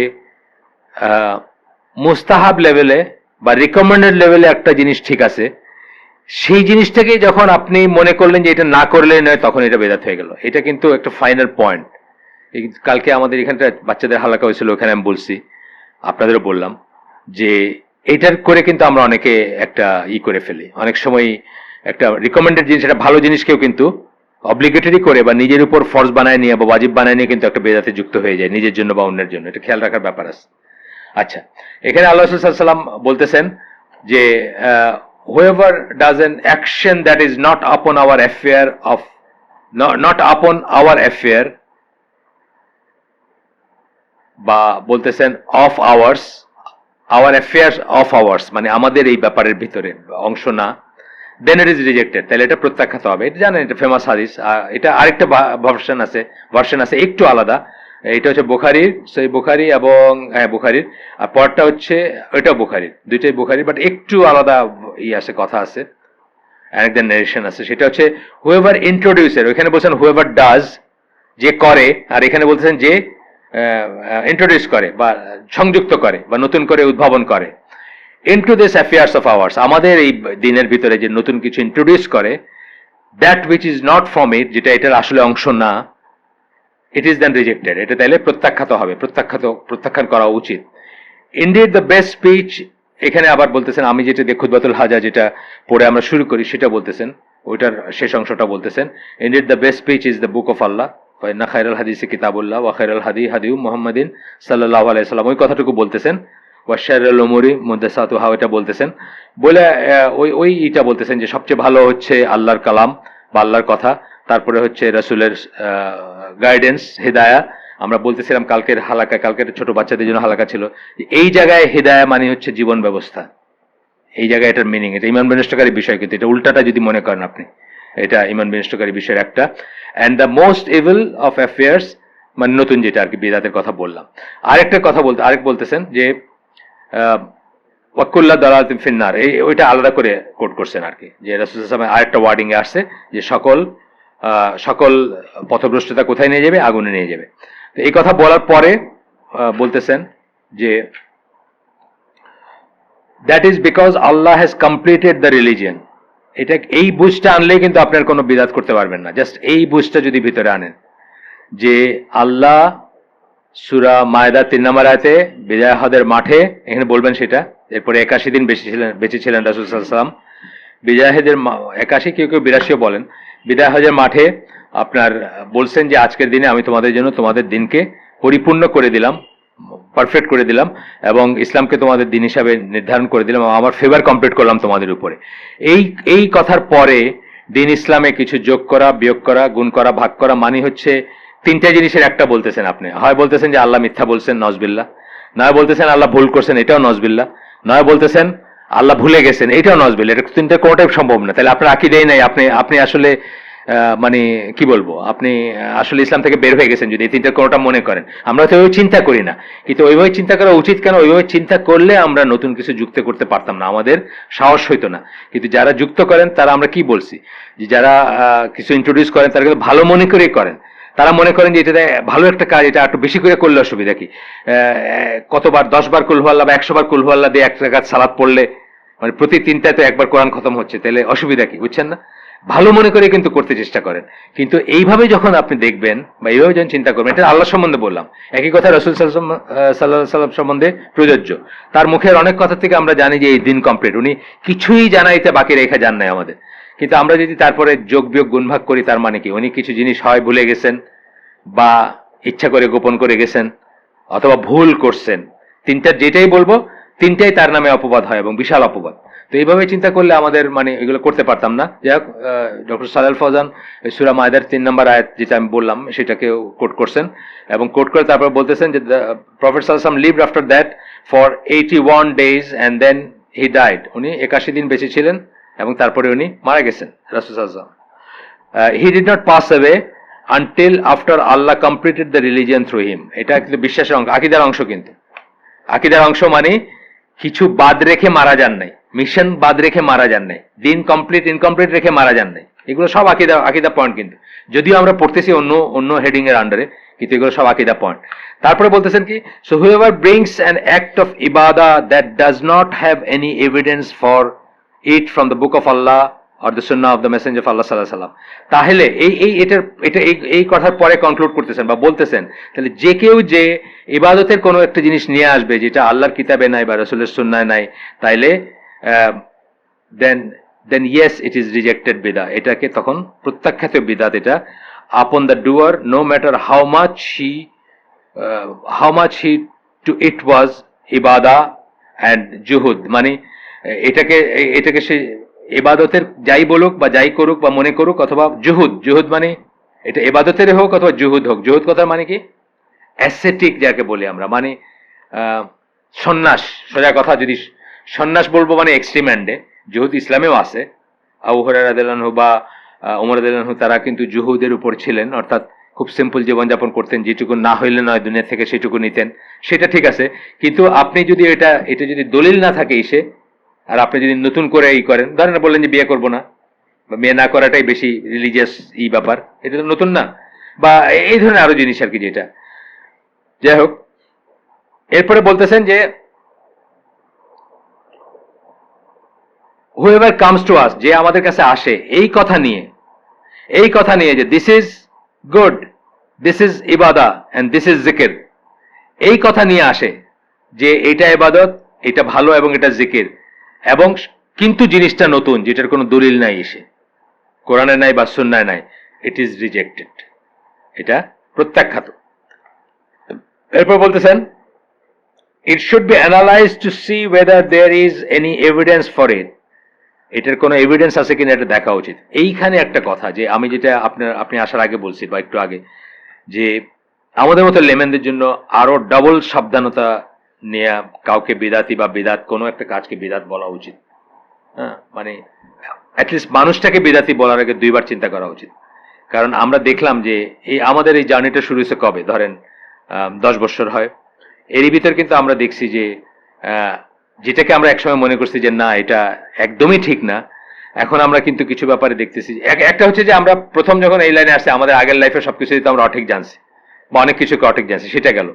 Speaker 1: মুস্তাহাব লেভেলে বা রিকমেন্ডেড লেভেলে একটা জিনিস ঠিক আছে, সেই জিনিসটাকে যখন আপনি মনে করলেন যে এটা না করলে নয়, তখন এটা বেদাত হয়ে গেল। এটা কিন্তু একটা ফাইনাল পয়েন্ট। কালকে আমাদের এখানটা বাচ্চাদের হালাকা হয়েছিল, ওখানে আমি বলছি, আপনাদেরও বললাম যে এটার করে কিন্তু আমরা অনেকে একটা করে ফেলি, অনেক সময় একটা রিকমেন্ডেড জিনিস, একটা ভালো জিনিসকেও কিন্তু অব্লিগেটরি করে বা নিজের উপর ফরজ বানায় নিয়ে বা ওয়াজিব বানায় নিয়ে কিন্তু একটা বেদাতে যুক্ত হয়ে যায়, নিজের জন্য বা অন্যের জন্য। এটা খেয়াল রাখার ব্যাপার আছে। আচ্ছা, এখানে আল্লাহ রাসূল সাল্লাল্লাহু আলাইহি ওয়াসাল্লাম বলতেছেন যে whoever does an action that is not upon our affair of not upon our affair, বা বলতেছেন of ours, our affairs of ours, মানে আমাদের এই ব্যাপারের ভিতরে অংশ না, দেন ইট ইজ রিজেক্টেড, তাহলে এটা প্রত্যাখ্যাত হবে। এটা জানেন, এটা ফেমাস হাদিস। এটা আরেকটা ভার্সন আছে একটু আলাদা। এটা হচ্ছে বুখারীর, সেই বুখারী এবং বুখারীর, আর পরটা হচ্ছে ওইটাও বুখারীর, দুইটাই বুখারীর, বাট একটু আলাদা আছে, কথা আছে, আরেকটা নারেশন আছে। সেটা হচ্ছে হুয়েভার ইন্ট্রোডিউসের, ওইখানে বলছেন হুয়েভার ডাজ, যে করে, আর এখানে বলতেছেন যে ইন্ট্রোডিউস করে বা সংযুক্ত করে বা নতুন করে উদ্ভাবন করে, into this affairs of hours, আমাদের এই দিনের ভিতরে যে নতুন কিছু ইন্ট্রোডিউস করে, that which is not from it, যেটা এটার আসলে অংশ না, ইট ইজ দেন রিজেক্টেড, এটা তাইলে প্রত্যাখ্যাত হবে, প্রত্যাখ্যান করা উচিত। ইনডিড দ্য বেস্ট স্পিচ, এখানে আবার বলতেছেন, আমি যেটা খুতবাতুল হাজা যেটা পড়ে আমরা শুরু করি সেটা বলতেছেন, ওইটার শেষ অংশটা বলতেছেন, indeed the best speech is the book of Allah, ফাইন্না খায়রাল হাদিসি কিতাবুল্লাহ ওয়া খায়রাল হাদি হাদিউ মুহাম্মাদিন সাল্লাল্লাহু আলাইহি সাল্লাম, ওই কথাটুকু বলতেছেন। ওয়া শাররুল উমুরি মুহদাসাতুহা, এটা বলতেছেন, বলে ওই এটা বলতেছেন যে সবচেয়ে ভালো হচ্ছে আল্লাহর কালাম বা আল্লাহর কথা, তারপরে হচ্ছে রাসূলের গাইডেন্স, হিদায়া। আমরা বলতেছিলাম কালকের ছোট বাচ্চাদের জন্য হালাকা ছিল, এই জায়গায় হিদায়া মানে হচ্ছে জীবন ব্যবস্থা, এই জায়গায় এটার মিনিং, এটা ইমান বিনষ্টকারী বিষয়, কিন্তু এটা উল্টাটা যদি মনে করেন আপনি, এটা ইমান বিনষ্টকারী বিষয়ের একটা। And the most evil of affairs, মানে নতুন যেটা আর কি বিদাতের কথা বললাম। আরেকটা কথা বলতেছেন যে ওয়াকুল্লা দালালাতিন ফিন্নার, ওইটা আলাদা করে কোট করছেন আর কি, যে রাসূল সাল্লাল্লাহু আলাইহি ওয়াসাল্লাম আরেকটা ওয়ার্ডিং এ আসছে যে সকল পথভ্রষ্টতা কোথায় নিয়ে যাবে, আগুনে নিয়ে যাবে। তো এই কথা বলার পরে বলতেছেন যে that is because Allah has completed the religion. এটা এই বুঝটা আনলেই কিন্তু আপনার কোনো বিদাত করতে পারবেন না। জাস্ট এই বুঝটা যদি ভিতরে আনেন যে আল্লাহ সূরা মায়দা 3 নম্বর আয়াতে বিদায় হজের মাঠে, এখানে বলবেন সেটা, এরপরে 81 দিন বেঁচে ছিলেন রাসূল সাল্লাল্লাহু আলাইহি ওয়াসাল্লাম, বিদায় হজের 81, কেউ 82 বলেন, বিদায় হজের মাঠে আপনার বলছেন যে আজকের দিনে আমি তোমাদের জন্য তোমাদের দিনকে পরিপূর্ণ করে দিলাম, পারফেক্ট করে দিলাম, এবং ইসলামকে তোমাদের দিন হিসাবে নির্ধারণ করে দিলাম, আমার ফেভার কমপ্লিট করলাম তোমাদের উপরে। এই কথার পরে দিন ইসলামে কিছু যোগ করা, বিয়োগ করা, গুণ করা, ভাগ করা, মানে হচ্ছে তিনটা জিনিসের একটা বলতেছেন আপনি। হয় বলতেছেন যে আল্লাহ মিথ্যা বলছেন, নজবিল্লাহ, নয় বলতেছেন আল্লাহ ভুল করছেন, এটাও নজবিল্লাহ, নয় বলতেছেন আল্লাহ ভুলে গেছেন, এটাও নজবিল্লাহ। এটা তিনটা কোনোটাই সম্ভব না। তাহলে আপনার আকীদাই নাই, আপনি আসলে মানে কি বলবো, আপনি আসলে ইসলাম থেকে বের হয়ে গেছেন যদি এই তিনটা কোনোটা মনে করেন। আমরা তো ওইভাবে চিন্তা করি না, কিন্তু ওইভাবে চিন্তা করা উচিত কেন? ওইভাবে চিন্তা করলে আমরা নতুন কিছু যুক্ত করতে পারতাম না, আমাদের সাহস হইতো না। কিন্তু যারা যুক্ত করেন তারা, আমরা কি বলছি, যে যারা কিছু ইন্ট্রোডিউস করেন তারা কিন্তু ভালো মনে করেই করেন। তারা মনে করেন যে এটা ভালো একটা কাজ, এটা একটু বেশি করে করলে অসুবিধা কি, কতবার 10 বার কুল হু আল্লাহ বা 100 বার কুল হু আল্লাহ দিয়ে একটা কাজ সালাত পড়লে, মানে প্রতি তিনটায় তো একবার কোরআন খতম হচ্ছে, তাহলে অসুবিধা কি, বুঝছেন না? ভালো মনে করে কিন্তু করতে চেষ্টা করেন। কিন্তু এইভাবে যখন আপনি দেখবেন বা এইভাবে যখন চিন্তা করবেন, এটা আল্লাহ সম্বন্ধে বললাম, একই কথা রাসূল সাল্লাল্লাহু আলাইহি সাল্লাম সম্বন্ধে প্রযোজ্য। তার মুখের অনেক কথা থেকে আমরা জানি যে এই দিন কমপ্লিট, উনি কিছুই জানাইতে বাকি রেখে যান নাই আমাদের। কিন্তু আমরা যদি তারপরে যোগ বিয়োগ গুণভাগ করি, তার মানে কি উনি কিছু জিনিস হয় ভুলে গেছেন, বা ইচ্ছা করে গোপন করে গেছেন, অথবা ভুল করছেন। তিনটার যেটাই বলবো, তিনটাই তার নামে অপবাদ হয়, এবং বিশাল অপবাদ। তো এইভাবে চিন্তা করলে আমাদের মানে এগুলো করতে পারতাম না। যাই হোক, ডক্টর সালেহ আল ফওজান সূরা মায়দার 3 নম্বর আয়াত যেটা আমি বললাম সেটাকে কোট করছেন, এবং কোট করে তারপর বলতেছেন যে প্রফেট সাল্লাল্লাহু আলাইহি ওয়াসাল্লাম lived after that for 81 days and then he died। উনি 81 দিন বেঁচে ছিলেন এবং তারপরে উনি মারা গেছেন, রাসূল সাল্লাল্লাহু আলাইহি ওয়াসাল্লাম। he did not pass away until after Allah completed the religion through him। এটা কিন্তু বিশ্বাসের অংশ, আকীদার অংশ। কিন্তু আকীদার অংশ মানে কিছু বাদ রেখে মারা যান নাই, মিশন বাদ রেখে মারা যান নাই, দিন ইনকমপ্লিট রেখে মারা যান নাই। এগুলো সব আকীদা পয়েন্ট, কিন্তু যদিও আমরা পড়তেছি অন্য হেডিং এর আন্ডারে, কিন্তু এগুলো সব আকীদা পয়েন্ট। তারপরে বলতেছেন কি, so whoever brings an act of ইবাদা that does not have any evidence for it from the book of Allah or the sunnah of the messenger of Allah sallallahu alaihi wasallam। তাহলে এই কথার পরে কনক্লুড করতেছেন বা বলতেছেন, তাহলে যে কেউ যে ইবাদতের কোনো একটা জিনিস নিয়ে আসবে যেটা আল্লাহর কিতাবে নাই বা রাসূলের সুন্নায় নাই, তাইলে then yes it is rejected বিদা, এটাকে তখন প্রত্যাখ্যাত বিদাত। এটা upon the doer, no matter how much he to it was ইবাদা অ্যান্ড জুহুদ, মানে এটাকে সে ইবাদতের যাই বলুক বা যাই করুক বা মনে করুক, অথবা জুহুদ মানে এটা এবাদতের হোক অথবা জুহুদ হোক। জুহুদ কথার মানে কি? অ্যাসেটিক যাকে বলি আমরা, মানে সন্ন্যাস। সোজা কথা যদি সন্ন্যাস বলবো মানে এক্সট্রিম এন্ডে। জুহুদ ইসলামেও আছে। আবু হুরায়রা রাদিয়াল্লাহু আনহু বা ওমর রাদিয়াল্লাহু আনহু তারা কিন্তু জুহুদের উপর ছিলেন, অর্থাৎ খুব সিম্পল জীবনযাপন করতেন, যেটুকু না হইলে নয় দুনিয়া থেকে সেটুকু নিতেন। সেটা ঠিক আছে, কিন্তু আপনি যদি এটা যদি দলিল না থাকে ইসে, আর আপনি যদি নতুন করে করেন, ধরেন বললেন যে বিয়ে করবো না বা বিয়ে না করাটাই বেশি রিলিজিয়াস ব্যাপার, এটা তো নতুন না, বা এই ধরনের আরো জিনিস আর কি। যেটা যাই হোক, এরপরে বলতেছেন যে whoever comes to us, যে আমাদের কাছে আসে এই কথা নিয়ে যে this is good, this is ইবাদা এন্ড দিস ইজ জিকির, এই কথা নিয়ে আসে যে এটা ইবাদত, এটা ভালো এবং এটা জিকির, এবং কিন্তু জিনিসটা নতুন, যেটার কোনো দলিল নাই, এসে কোরআনে নাই বা সুন্নায় নাই, ইট ইজ রিজেক্টেড, এটা প্রত্যাখ্যাত। এরপর বলতেছেন it should be analyzed to see whether there is any evidence for it, এটার কোনো এভিডেন্স আছে কিনা এটা দেখা উচিত। এইখানে একটা কথা, যে আমি যেটা আপনি আসার আগে বলছি বা একটু আগে, যে আমাদের মতো লেমেনদের জন্য আরো ডাবল সাবধানতা নেয়া, কাউকে বিদাতি বা বিদাত কোনো একটা কাজকে বিদাত বলা উচিত। হ্যাঁ, মানে অ্যাটলিস্ট মানুষটাকে বিদাতি বলার আগে দুইবার চিন্তা করা উচিত। কারণ আমরা দেখলাম যে আমাদের এই জার্নিটা শুরু হয়েছে কবে, ধরেন 10 বছর হয়। এরই ভিতর কিন্তু আমরা দেখছি যে যেটাকে আমরা একসময় মনে করছি যে না এটা একদমই ঠিক না, এখন আমরা কিন্তু কিছু ব্যাপারে দেখতেছি। একটা হচ্ছে যে আমরা প্রথম যখন এই লাইনে আসছে, আমাদের আগের লাইফে সবকিছু তো আমরা অঠিক জানছি বা অনেক কিছুকে অঠিক জানছি, সেটা গেল।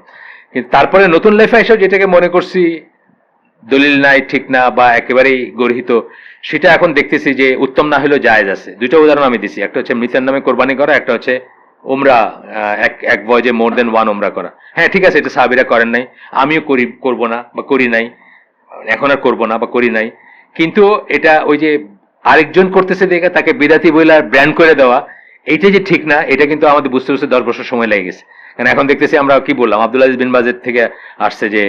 Speaker 1: কিন্তু তারপরে নতুন লাইফে এসেও যেটাকে মনে করছি দলিল নাই, ঠিক না বা একেবারেই গর্হিত, সেটা এখন দেখতেছি যে উত্তম না হলেও জায়েজ আছে। দুইটা উদাহরণ আমি দিছি, একটা হচ্ছে মৃতের নামে কোরবানি করা, একটা হচ্ছে উমরা, এক ভয়েজে মোর দেন ওয়ান উমরা করা। হ্যাঁ ঠিক আছে, এটা সাহাবীরা করেন নাই, আমিও করবো না বা করি নাই, এখন আর করবো না বা করি নাই। কিন্তু এটা ওই যে আরেকজন করতেছে দেখে তাকে বিদাতি বইলা ব্র্যান্ড করে দেওয়া, এইটা যে ঠিক না, এটা কিন্তু আমাদের বুঝতে 10 বছর সময় লেগে গেছে। কারণ এখন দেখতেছি আমরা কি বললাম, আব্দুল আজিজ বিন বাজের থেকে আসছে যে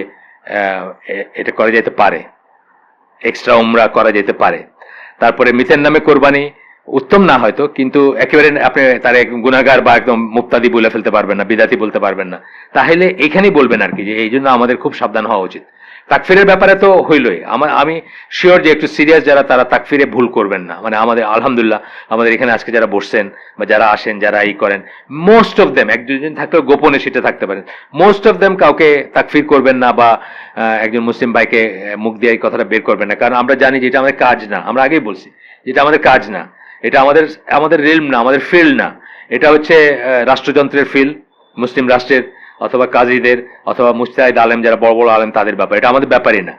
Speaker 1: এটা করা যেতে পারে, এক্সট্রা উমরা করা যেতে পারে। তারপরে মিথের নামে কোরবানি উত্তম না হয়তো, কিন্তু একেবারে আপনি তার গুনাহগার বা একদম মুক্তাদি বলে ফেলতে পারবেন না, বিদাতি বলতে পারবেন না। তাহলে এখানেই বলবেন আর কি, যে এই জন্য আমাদের খুব সাবধান হওয়া উচিত। তাকফিরের ব্যাপারে তো হইলই, আমি শিওর যে একটু সিরিয়াস যারা তারা তাকফিরে ভুল করবেন না। মানে আমাদের আলহামদুলিল্লাহ, আমাদের এখানে আজকে যারা বসছেন বা যারা আসেন, যারা করেন, মোস্ট অফ দেম, এক দুজন থাকলেও গোপনে সেটা থাকতে পারেন, মোস্ট অফ দেম কাউকে তাকফির করবেন না বা একজন মুসলিম ভাইকে মুখ দিয়ে এই কথাটা বের করবেন না। কারণ আমরা জানি যে এটা আমাদের কাজ না, আমরা আগেই বলছি যেটা আমাদের কাজ না, এটা আমাদের রিলম না, আমাদের ফিল্ড না। এটা হচ্ছে রাষ্ট্রযন্ত্রের ফিল্ড, মুসলিম রাষ্ট্রের অথবা কাজীদের অথবা মুস্তাহিদ আলেম যারা বড় বড় আলেম তাদের ব্যাপার, এটা আমাদের ব্যাপারই না।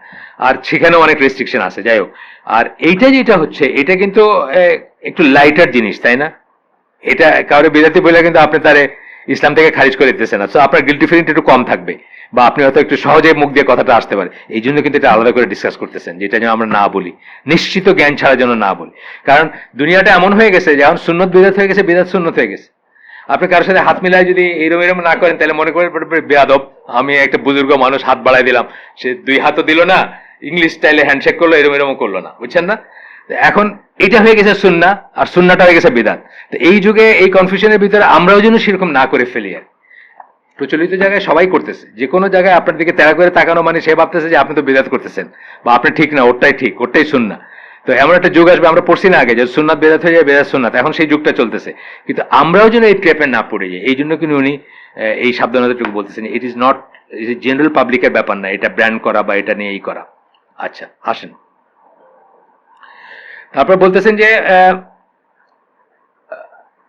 Speaker 1: আর সেখানেও অনেক রেস্ট্রিকশন আছে, যাই হোক। আর এইটা যেটা হচ্ছে, এটা কিন্তু একটু লাইটার জিনিস, তাই না? এটা কারোর বিদাতি বলে কিন্তু আপনি তারে ইসলাম থেকে খারিজ করে দিতেছেন না, তো আপনার গিল্টি ফিলিংটা একটু কম থাকবে, বা আপনি হয়তো একটু সহজে মুখ দিয়ে কথাটা আসতে পারে। এই জন্য কিন্তু এটা আলাদা করে ডিসকাস করতেছেন, যেটা যেন আমরা না বলি, নিশ্চিত জ্ঞান ছাড়া যেন না বলি। কারণ দুনিয়াটা এমন হয়ে গেছে, যখন সুন্নত বিদাত হয়ে গেছে, বিদাত সুন্নত হয়ে গেছে। আপনি কারোর সাথে হাত মিলাই যদি এরম না করেন, তাহলে মনে করেন বেয়াদব, আমি একটা বুজুর্গ মানুষ হাত বাড়াই দিলাম, সে 2 হাতও দিল না, ইংলিশ স্টাইলে হ্যান্ডশেক করলো, এরম করলো না, বুঝছেন না? এখন এটা হয়ে গেছে সুন্নাহ, আর সুন্নাহটা হয়ে গেছে বিদআত। তো এই যুগে এই কনফিউশনের ভিতরে আমরাও যেন সেরকম না করে ফেলি। আর প্রচলিত জায়গায় সবাই করতেছে, যে কোনো জায়গায় আপনার দিকে তেড়া করে তাকানো মানে সে ভাবতেছে যে আপনি তো বিদআত করতেছেন বা আপনি ঠিক না, ওরটাই ঠিক, ওরটাই সুন্নাহ। তো এমন একটা যুগ আসবে, আমরা পড়ছি না আগে, যে সুন্নাত বেদাত হয়ে যায়, বেদাত সুন্নাত, এখন সেই যুগটা চলতেছে। কিন্তু আমরাও যেন এই ট্র্যাপে না পড়ে যাই, এই জন্য কিন্তু উনি এই সাবধানতাটুকু বলতেছেন। ইট ইজ নট জেনারেল পাবলিকের ব্যাপার না এটা ব্র্যান্ড করা বা এটা নিয়ে করা। আচ্ছা আসেন, তারপর বলতেছেন যে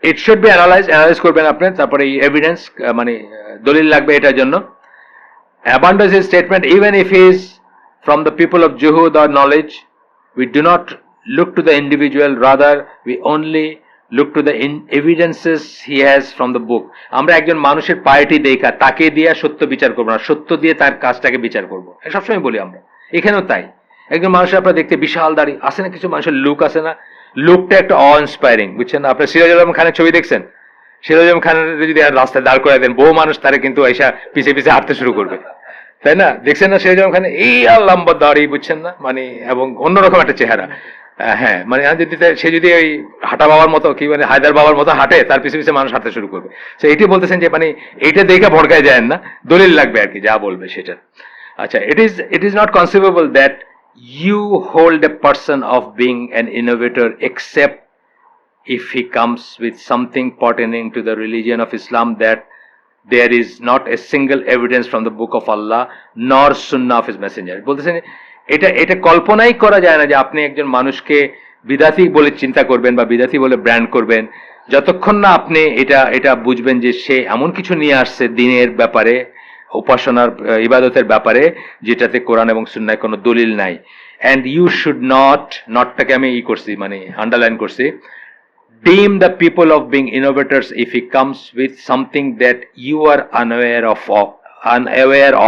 Speaker 1: ইট শুড বি অ্যানালাইজ করবেন আপনি। তারপরে এই এভিডেন্স মানে দলিল লাগবে এটার জন্য। abandons his statement even if he is from the people of juhud or knowledge. We do not look to the individual, rather we only look to the evidences he has from the book. আমরা একজন মানুষের পায়টি দেখা তাকে দিয়ে সত্য বিচার করবো না, সত্য দিয়ে তার কাজটাকে বিচার করবো, সবসময় বলি আমরা। এখানেও তাই, একজন মানুষের আপনারা দেখতে বিশাল দাড়ি আছে না, কিছু মানুষের লুক আছে না, লুকটা একটা অ ইন্সপায়ারিং, বুঝছেন না? আপনার সিরাজুল আলম খানের ছবি দেখছেন? সিরাজুল আলম খানের যদি রাস্তায় দাঁড় করে দেন, বহু মানুষ তারা কিন্তু এসা পিছে পিছে হাঁটতে শুরু করবে, তাই না? দেখছেন না সিরাজুল আলম খানের এই লম্বা দাড়ি, বুঝছেন না? মানে এবং অন্যরকম একটা চেহারা। হ্যাঁ মানে সে যদি ওই হাঁটা বাবার মতো কি মানে হায়দার বাবার মতো হাঁটে, তার পিছনে পিছনে মানুষ হাঁটতে শুরু করবে। সো এটি বলতেছেন যে মানে এইটা দেখে ভড়কায় যায় না, দলিল লাগবে আর কি যা বলবে সেটা। আচ্ছা, it is not conceivable that you hold a person of being an innovator except if he comes with something pertaining to the religion of Islam that there is not a single evidence from the book of Allah nor sunnah of his messenger. বলতেছেন এটা এটা কল্পনাই করা যায় না যে আপনি একজন মানুষকে বিদাতি বলে চিন্তা করবেন বা বিদাতি বলে ব্র্যান্ড করবেন যতক্ষণ না আপনি এটা এটা বুঝবেন যে সে এমন কিছু নিয়ে আসছে দিনের ব্যাপারে, উপাসনার ইবাদতের ব্যাপারে, যেটাতে কোরআন এবং সুন্নায় কোনো দলিল নাই। অ্যান্ড ইউ শুড নটটাকে আমি করছি মানে আন্ডারলাইন করছি, deem the people of being innovators if he comes with something that you are unaware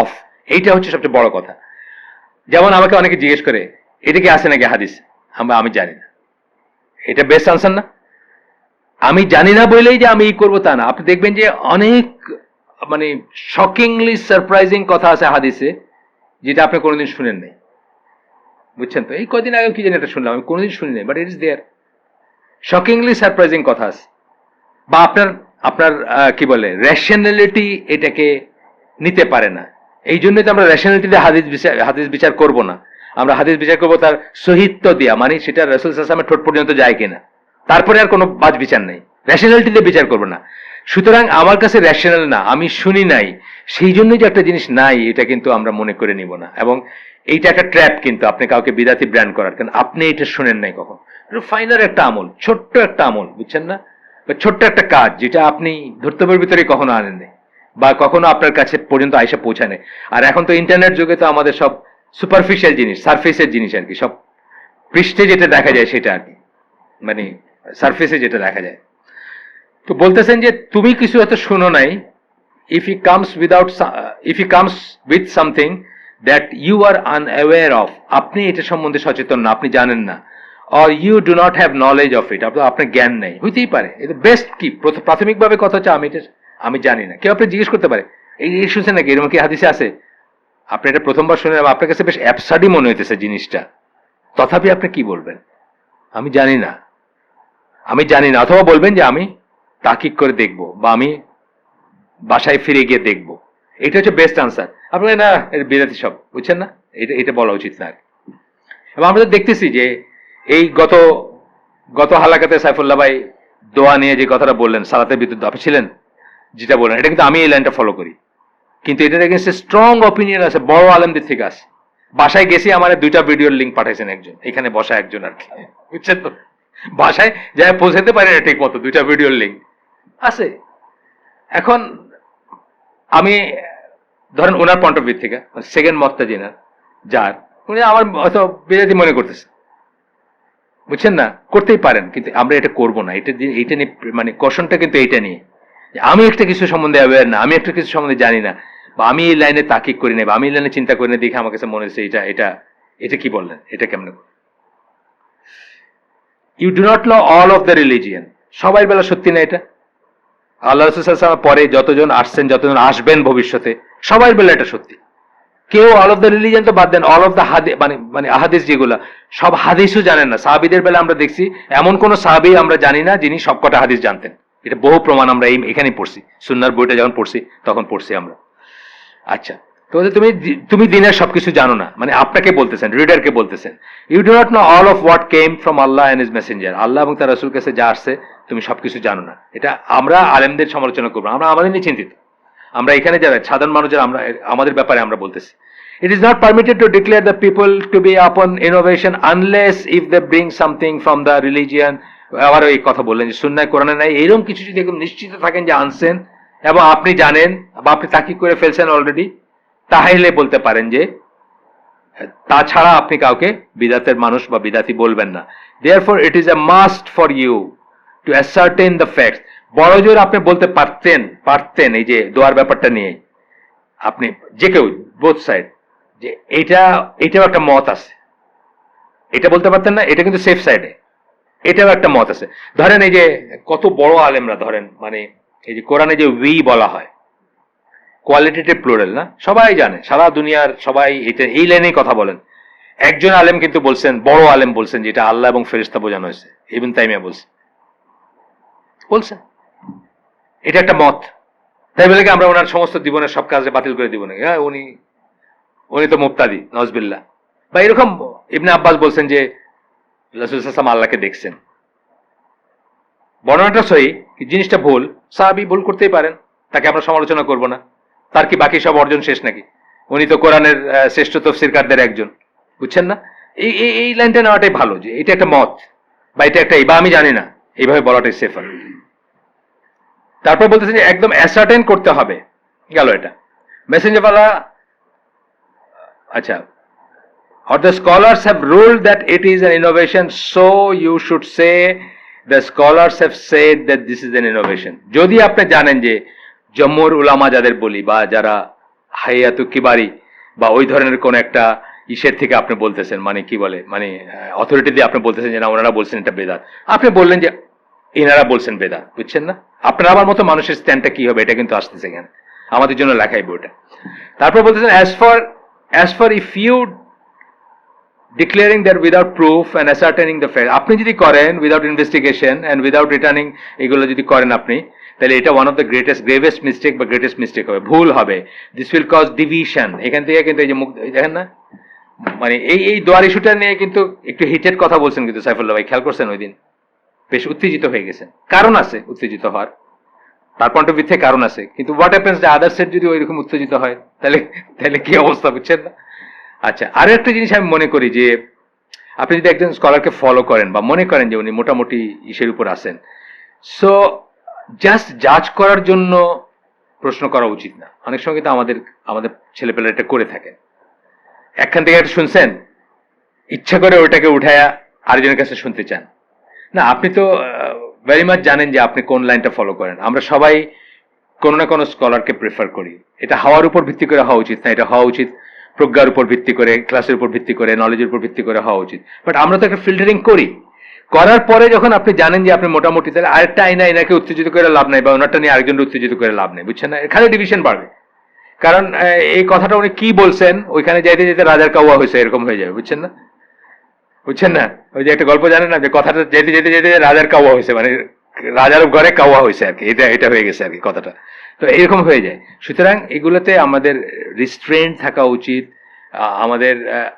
Speaker 1: of. এইটা হচ্ছে সবচেয়ে বড় কথা। যেমন আমাকে অনেকে জিজ্ঞেস করে এটা কি আছে নাকি হাদিস, আমি জানি না, এটা বেস্ট আনসার না? আমি জানি না বলেই যে আমি করবো তা না। আপনি দেখবেন যে অনেক মানে শকিংলি সারপ্রাইজিং কথা আছে হাদিসে যেটা আপনি কোনোদিন শুনেন নাই, বুঝছেন তো? এই কদিন আগে কি জানি এটা শুনলাম, আমি কোনোদিন শুনি নাই, but it is there. Shockingly surprising কথা আছে। বা আপনার আপনার কি বলে রেশনালিটি এটাকে নিতে পারে না, এই জন্যই তো আমরা রেশনালিটিতে হাদিস বিচার করব না। আমরা হাদিস বিচার করবো তার সহিত্ব দিয়া, মানে সেটা রাসূল সাল্লাল্লাহু আলাইহি ওয়াসাল্লামের ঠোঁট পর্যন্ত যায় কিনা, তারপরে আর কোনো বাজ বিচার নাই, রেশনালিটিতে বিচার করবো না। সুতরাং আমার কাছে রেশনাল না, আমি শুনি নাই, সেই জন্যই যে একটা জিনিস নাই এটা কিন্তু আমরা মনে করে নিব না। এবং এইটা একটা ট্র্যাপ কিন্তু আপনি কাউকে বিদাতি ব্র্যান্ড করার, কারণ আপনি এটা শুনেন নাই কখন। ফাইনাল একটা আমল, ছোট্ট একটা আমল, বুঝছেন না, বা ছোট্ট একটা কাজ যেটা আপনি ধর্তব্যের ভিতরে কখনো আনেননি বা কখনো আপনার কাছে পর্যন্ত আইসা পৌঁছায় নাই। আর এখন তো ইন্টারনেট যুগে তো আমাদের সব সুপারফিশিয়াল জিনিস, সারফেসের জিনিস আর কি, সব পৃষ্ঠে যেটা দেখা যায় সেটা আর কি, মানে সারফেসে যেটা দেখা যায়। তো বলতেছেন যে তুমি কিছু এত শুনো নাই, if he comes with something that you are unaware of, আপনি এটা সম্বন্ধে সচেতন না, আপনি জানেন না, or you do not have knowledge of it, আপনার জ্ঞান নেই, হইতেই পারে। এটা বেস্ট কি প্রাথমিকভাবে কথা হচ্ছে আমি জানি না। কেউ আপনি জিজ্ঞেস করতে পারে এই শুনছেন নাকি, এরকম কি হাদিসে আছে? আপনি এটা প্রথমবার শুনে আপনার কাছে বেশ অ্যাবসার্ডই মনে হইতেছে জিনিসটা, তথাপি আপনি কি বলবেন? আমি জানি না, আমি জানি না। অথবা বলবেন যে আমি তাকিক করে দেখবো বা আমি বাসায় ফিরে গিয়ে দেখবো। এটা হচ্ছে বেস্ট আনসার। আপনার না বিরাতি সব, বুঝছেন না, এটা বলা উচিত না। এবং আমরা দেখতেছি যে এই গত হালাকাতে সাইফুল্লাহ ভাই দোয়া নিয়ে যে কথাটা বললেন, সালাতের বিরুদ্ধে আপনি ছিলেন যেটা বললেন, এটা কিন্তু আমি এই লাইনটা ফলো করি, কিন্তু এটার এগেইনস্টে স্ট্রং অপিনিয়ন আছে বড় আলেমদের থেকে আছে। বাসায় গেছি, আমার 2টা ভিডিওর লিঙ্ক পাঠাইছেন একজন, এখানে বসা একজন আর কি, বুঝছেন তো, বাসায় যাই পৌঁছাতে পারে না ঠিক মতো, 2টা ভিডিওর লিঙ্ক আছে। এখন আমি ধরেন ওনার পয়েন্ট অফ ভিউ থেকে সেকেন্ড মতটা জেনার যার উনি আমার হয়তো বিরোধী মনে করতেছে, বুঝছেন না, করতেই পারেন, কিন্তু আমরা এটা করবো না। এইটা নিয়ে মানে কশনটা কিন্তু এইটা নিয়ে যে আমি একটা কিছু সম্বন্ধে অ্যাওয়্যার না, আমি একটা কিছু সম্বন্ধে জানি না, বা আমি এই লাইনে তাকিক করি না, বা আমি এই লাইনে চিন্তা করি না, দেখে আমার কাছে মনে হচ্ছে এটা এটা এটা কি বললেন, এটা কেমন? You do not know all of the religion, সবাই বেলা সত্যি না এটা। আল্লাহ রাসূল সাল্লাল্লাহু আলাইহি ওয়াসাল্লাম পরে যতজন আসছেন, যতজন আসবেন ভবিষ্যতে, সবাই বেলা এটা সত্যি। কেউ অল অফ দ্য রিলিজিয়ান তো বাদ দেন, অল অফ দ্য মানে আহাদিস যেগুলা, সব হাদিসও জানেন না। সাহাবীদের বেলা আমরা দেখছি এমন কোন সাহাবী আমরা জানি না যিনি সবকটা হাদিস জানতেন। এটা বহু প্রমাণ আমরা এখানেই পড়ছি, সুন্নাহর বইটা যখন পড়ছি তখন পড়ছি আমরা। আচ্ছা, তো তুমি দিনের সবকিছু জানো না, মানে আপনাকে বলতেছেন, রিডারকে বলতেছেন, you do not know all of what came from Allah and his messenger, আল্লাহ এবং তার রাসূল কাছে যা আসছে তুমি সবকিছু জানো না। এটা আমরা আলেমদের সমালোচনা করবো, আমরা আমাদের নিয়ে চিন্তিত। আমরা এখানে যারা সাধারণ মানুষ, যারা আমরা আমাদের ব্যাপারে আমরা বলতেছি, it is not permitted to declare the people to be upon innovation unless if they bring something from the religion. আবার এই কথা বললেন যে সুন্নাহ কোরআনে নাই, এরকম কিছু যদি একদম নিশ্চিত থাকেন যে আনছেন এবং আপনি জানেন বা আপনি তাকিক করে ফেলছেন অলরেডি, তাহলে বলতে পারেন যে, তাছাড়া আপনি কাউকে বিদাতের মানুষ বা বিদাতি বলবেন না। therefore it is a must for you to ascertain the facts. বড় জোর আপনি বলতে পারতেন এই যে দোয়ার ব্যাপারটা নিয়ে, আপনি যে কেউ বোথ সাইড, যে এটাও একটা মত আছে, এটা বলতে পারতেন না, এটা কিন্তু সেফ সাইডে, এটাও একটা মত আছে। ধরেন এই যে কত বড় আলেমরা, ধরেন মানে এই যে কোরআনে যে উই বলা হয়, কোয়ালিটেটিভ প্লুরাল না, সবাই জানে, সারা দুনিয়ার সবাই এটা এই লাইনেই কথা বলেন। একজন আলেম কিন্তু বলছেন, বড় আলেম বলছেন, যেটা আল্লাহ এবং ফেরেশতা বোঝানো হয়েছে, ইবনে তাইমিয়া বলছেন এটা একটা মত। তাই বলে কি আমরা ওনার সমস্ত জীবনের সব কাজে বাতিল করে দিব না? হ্যাঁ, উনি তো মুফতাদি নজবিল্লাহ। বা এরকম ইবনে আব্বাস বলছেন যে রাসূল সাল্লাল্লাহু আলাইহি ওয়াসাল্লাম আল্লাহকে দেখছেন। বর্ণনাটা সহি, জিনিসটা ভুল, সাহাবী ভুল করতেই পারেন, তাকে আমরা সমালোচনা করব না। তার কি বাকি সব অর্জন শেষ নাকি? উনি তো কোরআনের শ্রেষ্ঠ তাফসীরকারদের একজন, বুঝছেন না? এই এই লাইনটা নেওয়াটাই ভালো, যে এটা একটা মত বা এটা একটা বা আমি জানি না, এইভাবে বলাটাই সেফার। তারপর বলতেছেন যে একদম অ্যাসার্টেন করতে হবে, গেল এটা মেসেঞ্জার ওয়ালা। আচ্ছা, or the scholars have ruled that it is an innovation, so you should say the scholars have said that this is an innovation. যদি আপনি জানেন যে জম্মুর উলামা যাদের বলি, বা যারা হাইয়াতু কিবারি বা ওই ধরনের কোন একটা ইসের থেকে আপনি বলতেছেন, মানে কি বলে, মানে অথরিটি দিয়ে আপনি বলতেছেন যে না ওনারা বলছেন এটা বেদাত, আপনি বললেন যে এনারা বলছেন বেদাত, বুঝছেন না? আপনার আমার মতো মানুষের স্ট্যান্ডটা কি হবে, এটা কিন্তু আসতেছে এখানে আমাদের জন্য লেখাই বইটা। তারপর বলতেছেন as for if you declaring that without proof and ascertaining the fact, আপনি যদি করেন without investigation and without returning, এগুলো যদি করেন আপনি, তাহলে এটা one of the gravest mistake বা greatest mistake হবে, ভুল হবে। This will cause division. এখান থেকে কিন্তু এই যে দেখেন না, মানে এই দোয়ার ইস্যুটা নিয়ে কিন্তু একটু হিটেড কথা বলছেন কিন্তু সাইফুল্লাহ ভাই, খেয়াল করছেন? ওই দিন বেশ উত্তেজিত হয়ে গেছেন। কারণ আছে উত্তেজিত হওয়ার, তার পয়েন্ট অফ ভিউ থেকে কারণ আছে, কিন্তু হোয়াট হ্যাপেন্স যে আদার সেট যদি ওইরকম উত্তেজিত হয়, তাহলে কি অবস্থা, বুঝছেন না? আচ্ছা, আরো একটা জিনিস আমি মনে করি যে আপনি যদি একজন স্কলারকে ফলো করেন বা মনে করেন যে উনি মোটামুটি ইসের উপর আছেন, সো জাস্ট জাজ করার জন্য প্রশ্ন করা উচিত না। অনেক সময় কিন্তু আমাদের ছেলেপেলেরা এটা করে থাকে, একখান থেকে একটা শুনছেন, ইচ্ছা করে ওইটাকে উঠায়া আরেকজনের কাছে শুনতে চান না। আপনি তো ভেরি মাচ জানেন যে আপনি কোন লাইনটা ফলো করেন। আমরা সবাই কোনো না কোনো স্কলারকে প্রেফার করি। এটা হাওয়ার উপর ভিত্তি করে হওয়া উচিত না, এটা হওয়া উচিত প্রজ্ঞার উপর ভিত্তি করে, ক্লাসের উপর ভিত্তি করে, নলেজের উপর ভিত্তি করে হওয়া উচিত। বাট আমরা তো একটা ফিল্টারিং করি, করার পরে যখন আপনি জানেন যে আপনি মোটামুটি, তাহলে আরেকটা আইনা এনাকে উত্তেজিত করে লাভ নাই, বা ওনারটা নিয়ে আরেকজনকে উত্তেজিত করে লাভ নেই, বুঝছেন না? খালি ডিভিশন বাড়বে। কারণ এই কথাটা উনি কি বলছেন, ওইখানে যাইতে যেতে রাজার কাউয়া হয়েছে, এরকম হয়ে যাবে, বুঝছেন না? ওই যে একটা গল্প জানেন না, যে কথাটা যেতে যেতে যেতে রাজার কাউয়া হয়েছে, মানে রাজার ঘরে কাউয়া হয়েছে আর কি, এটা হয়ে গেছে আর কি কথাটা। তো এরকম হয়ে যায়। সুতরাং এগুলোতে আমাদের রিস্ট্রেন্ট থাকা উচিত। আমাদের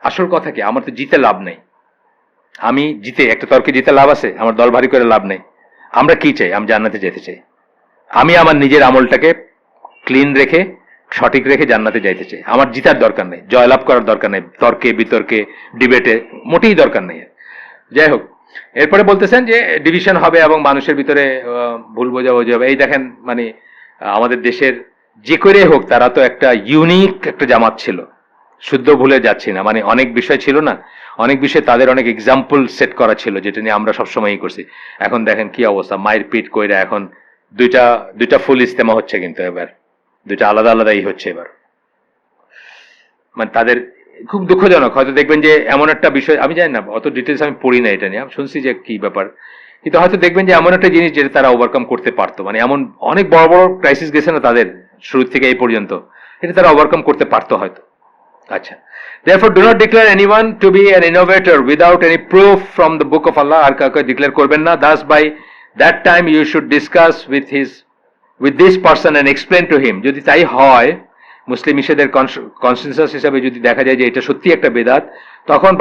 Speaker 1: আসল কথা কি, আমার তো জিতে লাভ নেই। আমি জিতে একটা তর্কে জিতে লাভ আছে? আমার দল ভারী করে লাভ নেই। আমরা কি চাই? আমি জান্নাতে যেতে চাই। আমি আমার নিজের আমলটাকে ক্লিন রেখে, সঠিক রেখে জান্নাতে যাইতে চাই। আমার জিতার দরকার নেই, জয়লাভ করার দরকার নেই, তর্কে বিতর্কে ডিবেটে মোটেই দরকার নেই। যাই হোক, এরপরে বলতেছেন যে ডিভিশন হবে এবং মানুষের ভিতরে ভুল বোঝাবুঝি হবে। এই দেখেন, মানে আমাদের দেশের যে করে হোক, তারা তো একটা ইউনিক একটা জামাত ছিল, শুদ্ধ ভুলে যাচ্ছি না, মানে অনেক বিষয় ছিল না, অনেক বিষয় তাদের অনেক এক্সাম্পল সেট করা ছিল, যেটা নিয়ে আমরা সবসময়ই করছি। এখন দেখেন কি অবস্থা, মায়ের পিট কইরা এখন দুইটা ফুল ইস্তেমা হচ্ছে, কিন্তু এবার দুইটা আলাদা আলাদাই হচ্ছে এবার। মানে তাদের খুব দুঃখজনক। হয়তো দেখবেন যে এমন একটা বিষয়, আমি জানি না, অত ডিটেলস আমি পড়ি না এটা নিয়ে, আমি শুনছি যে কি ব্যাপার, কিন্তু হয়তো দেখবেন যে এমন একটা জিনিস যেটা তারা ওভারকাম করতে পারতো, মানে এমন অনেক বড় বড় ক্রাইসিস গেছে না তাদের শুরু থেকে এই পর্যন্ত, এটা তারা ওভারকাম করতে পারতো হয়তো। আচ্ছা, therefore do not declare anyone to be an innovator without any proof from the book of Allah. আর কাউকে ডিক্লেয়ার করবেন না। Thus by that time you should discuss with this person and explain to him. যদি তাই হয়, মুসলিম ইসেদের কনসেনসাস হিসাবে যদি দেখা যায় যে এটা সত্যি একটা বেদাত, তখন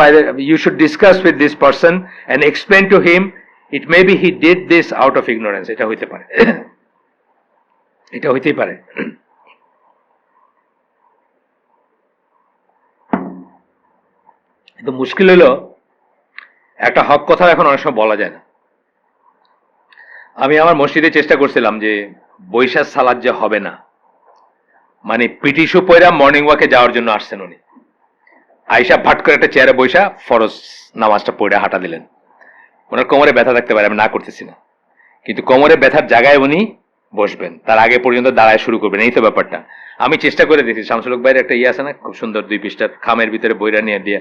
Speaker 1: you should discuss with this person and explain to him. It may be he did this out of ignorance. এটা হইতে পারে, এটা হইতেই পারে। কিন্তু মুশকিল হলো, একটা হক কথা এখন অনেক সময় বলা যায় না। আমি আমার মসজিদে চেষ্টা করছিলাম যে বৈশাখ সালাদ যে হবে না, মানে পিটিশু পয়রা মর্নিং ওয়াকে যাওয়ার জন্য আসছেন উনি, আইসা ভাট করে একটা চেয়ারে বৈশা ফরজ নামাজটা পড়ে হাঁটা দিলেন। ওনার কোমরে ব্যথা থাকতে পারে, আমি না করতেছি না, কিন্তু কোমরে ব্যথার জায়গায় উনি বসবেন, তার আগে পর্যন্ত দাঁড়ায় শুরু করবেন, এই তো ব্যাপারটা। আমি চেষ্টা করে দেখি, শামসুল হক ভাইয়ের একটা ইয়ে আছে না, খুব সুন্দর 2 পৃষ্ঠার খামের ভিতরে বইরা নিয়ে দিয়ে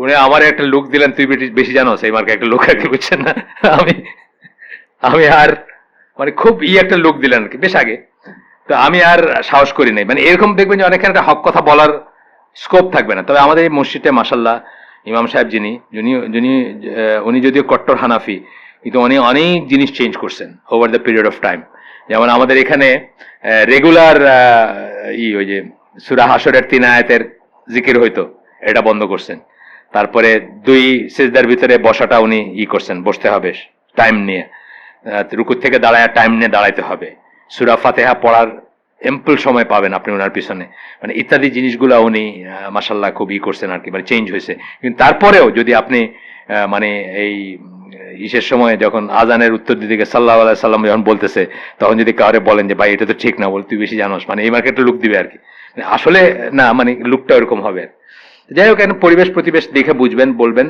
Speaker 1: উনি আমার একটা লুক দিলেন, তুই বেশি জানো সেই মার্কে একটা লুক আর কি, বুঝছেন না? আমি আর মানে খুব একটা লুক দিলেন আর কি, বেশ আগে। তো আমি আর সাহস করি নাই। মানে এরকম দেখবেন যে অনেকখানে একটা হক কথা বলার স্কোপ থাকবে না। তবে আমাদের এই মসজিদে মাশাআল্লাহ ইমাম সাহেব যিনি যিনি যিনি উনি যদিও কট্টর হানাফি, কিন্তু উনি অনেক জিনিস চেঞ্জ করছেন over the period of time. যেমন আমাদের এখানে রেগুলার ওই যে সূরা হাশরের 3 আয়াতের জিকির হইতো, এটা বন্ধ করছেন। তারপরে 2 সিজদার ভিতরে বসাটা উনি করছেন, বসতে হবে টাইম নিয়ে, রুকুর থেকে দাঁড়ায় টাইম নিয়ে দাঁড়াইতে হবে। সূরা ফাতিহা পড়ার এম্পল সময় পাবেন আপনি ওনার পিছনে, মানে ইত্যাদি জিনিসগুলো উনি মাশাআল্লাহ খুব করছেন আর কি, মানে চেঞ্জ হয়েছে। কিন্তু তারপরেও যদি আপনি মানে এই ইসের সময় যখন আজানের উত্তর দিতে গিয়ে সাল্লাল্লাহু আলাইহি সাল্লাম যখন বলতেছে, তখন যদি কাউরে বলেন যে ভাই এটা তো ঠিক না, বল তুই বেশি জানোস, মানে এই মার্কেটে লুক দিবে আর কি, আসলে না, মানে লুকটা ওরকম হবে। যাই হোক, পরিবেশ প্রতিবেশ দেখে বুঝবেন, বলবেন।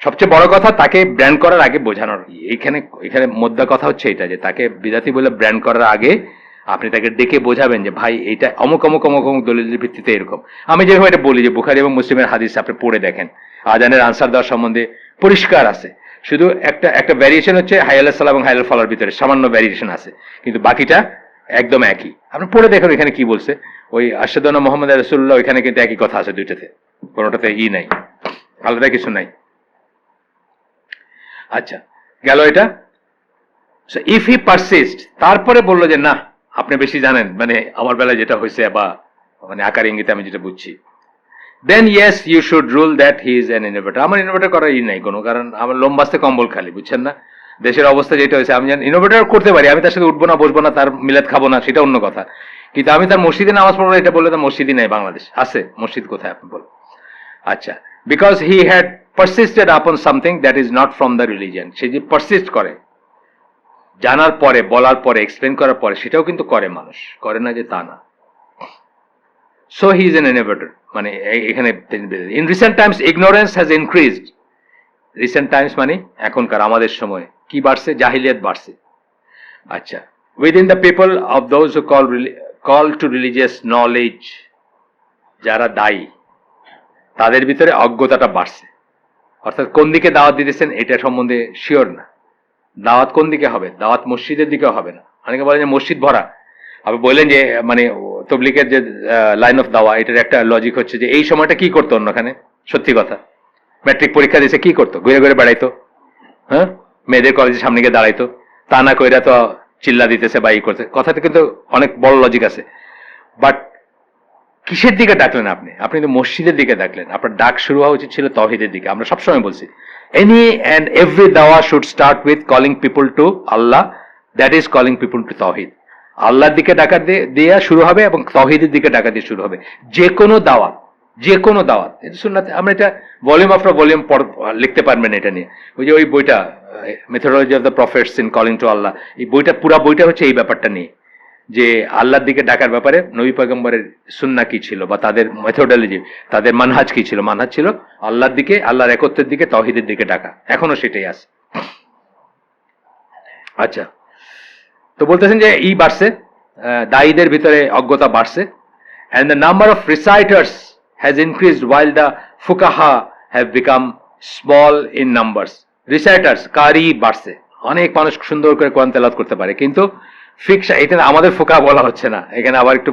Speaker 1: সবচেয়ে বড় কথা তাকে ব্র্যান্ড করার আগে বোঝানোর। এখানে মোদ্দা কথা হচ্ছে এটা, যে তাকে বিদাতি বলে ব্র্যান্ড করার আগে আপনি তাকে ডেকে বোঝাবেন যে ভাই এইটা অমুক অমুক অমুক অমুক দলিলের ভিত্তিতে এরকম। আমি যেভাবে এটা বলি যে বুখারী এবং মুসলিমের হাদিস আপনি পড়ে দেখেন, আজানের আনসার দেওয়ার সম্বন্ধে পরিষ্কার আছে। শুধু একটা ভ্যারিয়েশন হচ্ছে হাই আলাইহিস সালাম এবং হাই আল ফালার ভিতরে সামান্য ভ্যারিয়েশন আছে, কিন্তু বাকিটা একদম একই। আপনি পড়ে দেখেন এখানে কি বলছে। ওই আশহাদু আন্না মুহাম্মাদুর রাসূলুল্লাহ, ওইখানে কিন্তু একই কথা আছে দুইটাতে, কোনোটাতে নাই, আলাদা কিছু নাই। আচ্ছা, গেল এটা। ইফ হি পারসিস্ট, তারপরে বললো যে না আপনি বেশি জানেন, মানে আমার বেলায় যেটা হয়েছে, বা মানে আকার ইঙ্গিতে আমি যেটা বুঝছি, then yes you should rule that he is an innovator. আমার ইনোভেটর করার নাই কোনো, কারণ আমার লম্বাস্তে কম্বল খালি, বুঝছেন না? দেশের অবস্থা যেটা হয়েছে, আমি যেন ইনোভেটর করতে পারি, আমি তার সাথে উঠবো না, বসবো না, তার মিলাদ খাবো না, সেটা অন্য কথা। কিন্তু আমি তার মসজিদে নামাজ পড়বো, এটা বললে তার মসজিদই নাই বাংলাদেশ আছে, মসজিদ কোথায় আপনি বলুন? আচ্ছা, because he had persisted upon something that is not from the religion. সে যে পারসিস্ট করে, জানার পরে, বলার পরে, এক্সপ্লেন করার পরে, সেটাও কিন্তু করে মানুষ, করে না যে তা না। So he is an innovator, মানে এখানে in recent Times ignorance has increased. Recent Times মানে এখনকার আমাদের সময় কি বাড়ছে? জাহিলিয়াত বাড়ছে। আচ্ছা, within the people of those who call to religious knowledge, যারা দায়ী তাদের ভিতরে অজ্ঞতাটা বাড়ছে। অর্থাৎ কোন দিকে দাওয়াত দিতেছেন এটা সম্বন্ধে শিওর না। দাওয়াত কোন দিকে হবে? দাওয়াত মসজিদের দিকে হবে না। অনেকে বলেন যে মসজিদ ভরা। আপনি বললেন যে মানে তবলিগের যে লাইন অফ দাওয়া, এটার একটা লজিক হচ্ছে যে এই সময়টা কি করতো অন্যখানে? সত্যি কথা, ম্যাট্রিক পরীক্ষা দিয়েছে কি করতো? ঘুরে ঘুরে বেড়াইতো, হ্যাঁ, মেয়েদের কলেজের সামনে গিয়ে দাঁড়াইতো। তা না কইরা তো চিল্লা দিতেছে বা করছে, কথাতে কিন্তু অনেক বড় লজিক আছে। বাট কিসের দিকে ডাকলেন আপনি? আপনি তো মসজিদের দিকে ডাকলেন। আপনার ডাক শুরু হওয়া উচিত ছিল তাওহীদের দিকে। আমরা সবসময় বলছি এনি অ্যান্ড এভরি দাওয়া should start with calling people to Allah, that is calling people to তাওহীদ। আল্লাহর দিকে ডাকা দিয়ে শুরু হবে এবং তাওহীদের দিকে ডাকা দিয়ে শুরু হবে যে কোনো দাওয়াত, যে কোনো দাওয়াত। এটা সুন্নাতে, আমরা এটা ভলিউম আফটার ভলিউম লিখতে পারবেন এটা নিয়ে। ওই যে ওই বইটা methodology of the prophets in calling to Allah, এই বইটা পুরা বইটা হচ্ছে এই ব্যাপারটা নিয়ে, যে আল্লাহর দিকে ডাকার ব্যাপারে নবী পয়গম্বরের সুন্নাহ কি ছিল, বা তাদের মেথোডোলজি, তাদের মানহাজ কি ছিল। মানহাজ ছিল আল্লাহর দিকে, আল্লাহর একত্বের দিকে, তাওহীদের দিকে ডাকা। এখনো সেটাই আছে। আচ্ছা, তো বলতেছেন যে বাড়ছে, দায়ীদের ভিতরে অজ্ঞতা বাড়ছে। and the number of reciters has increased while the fuqaha have become small in numbers. reciters কারি বাড়ছে, অনেক মানুষ সুন্দর করে কোরআন তেলাওয়াত করতে পারে, কিন্তু ফিকশা, এখানে আমাদের ফুকাহা বলা হচ্ছে না। এখানে আবার একটু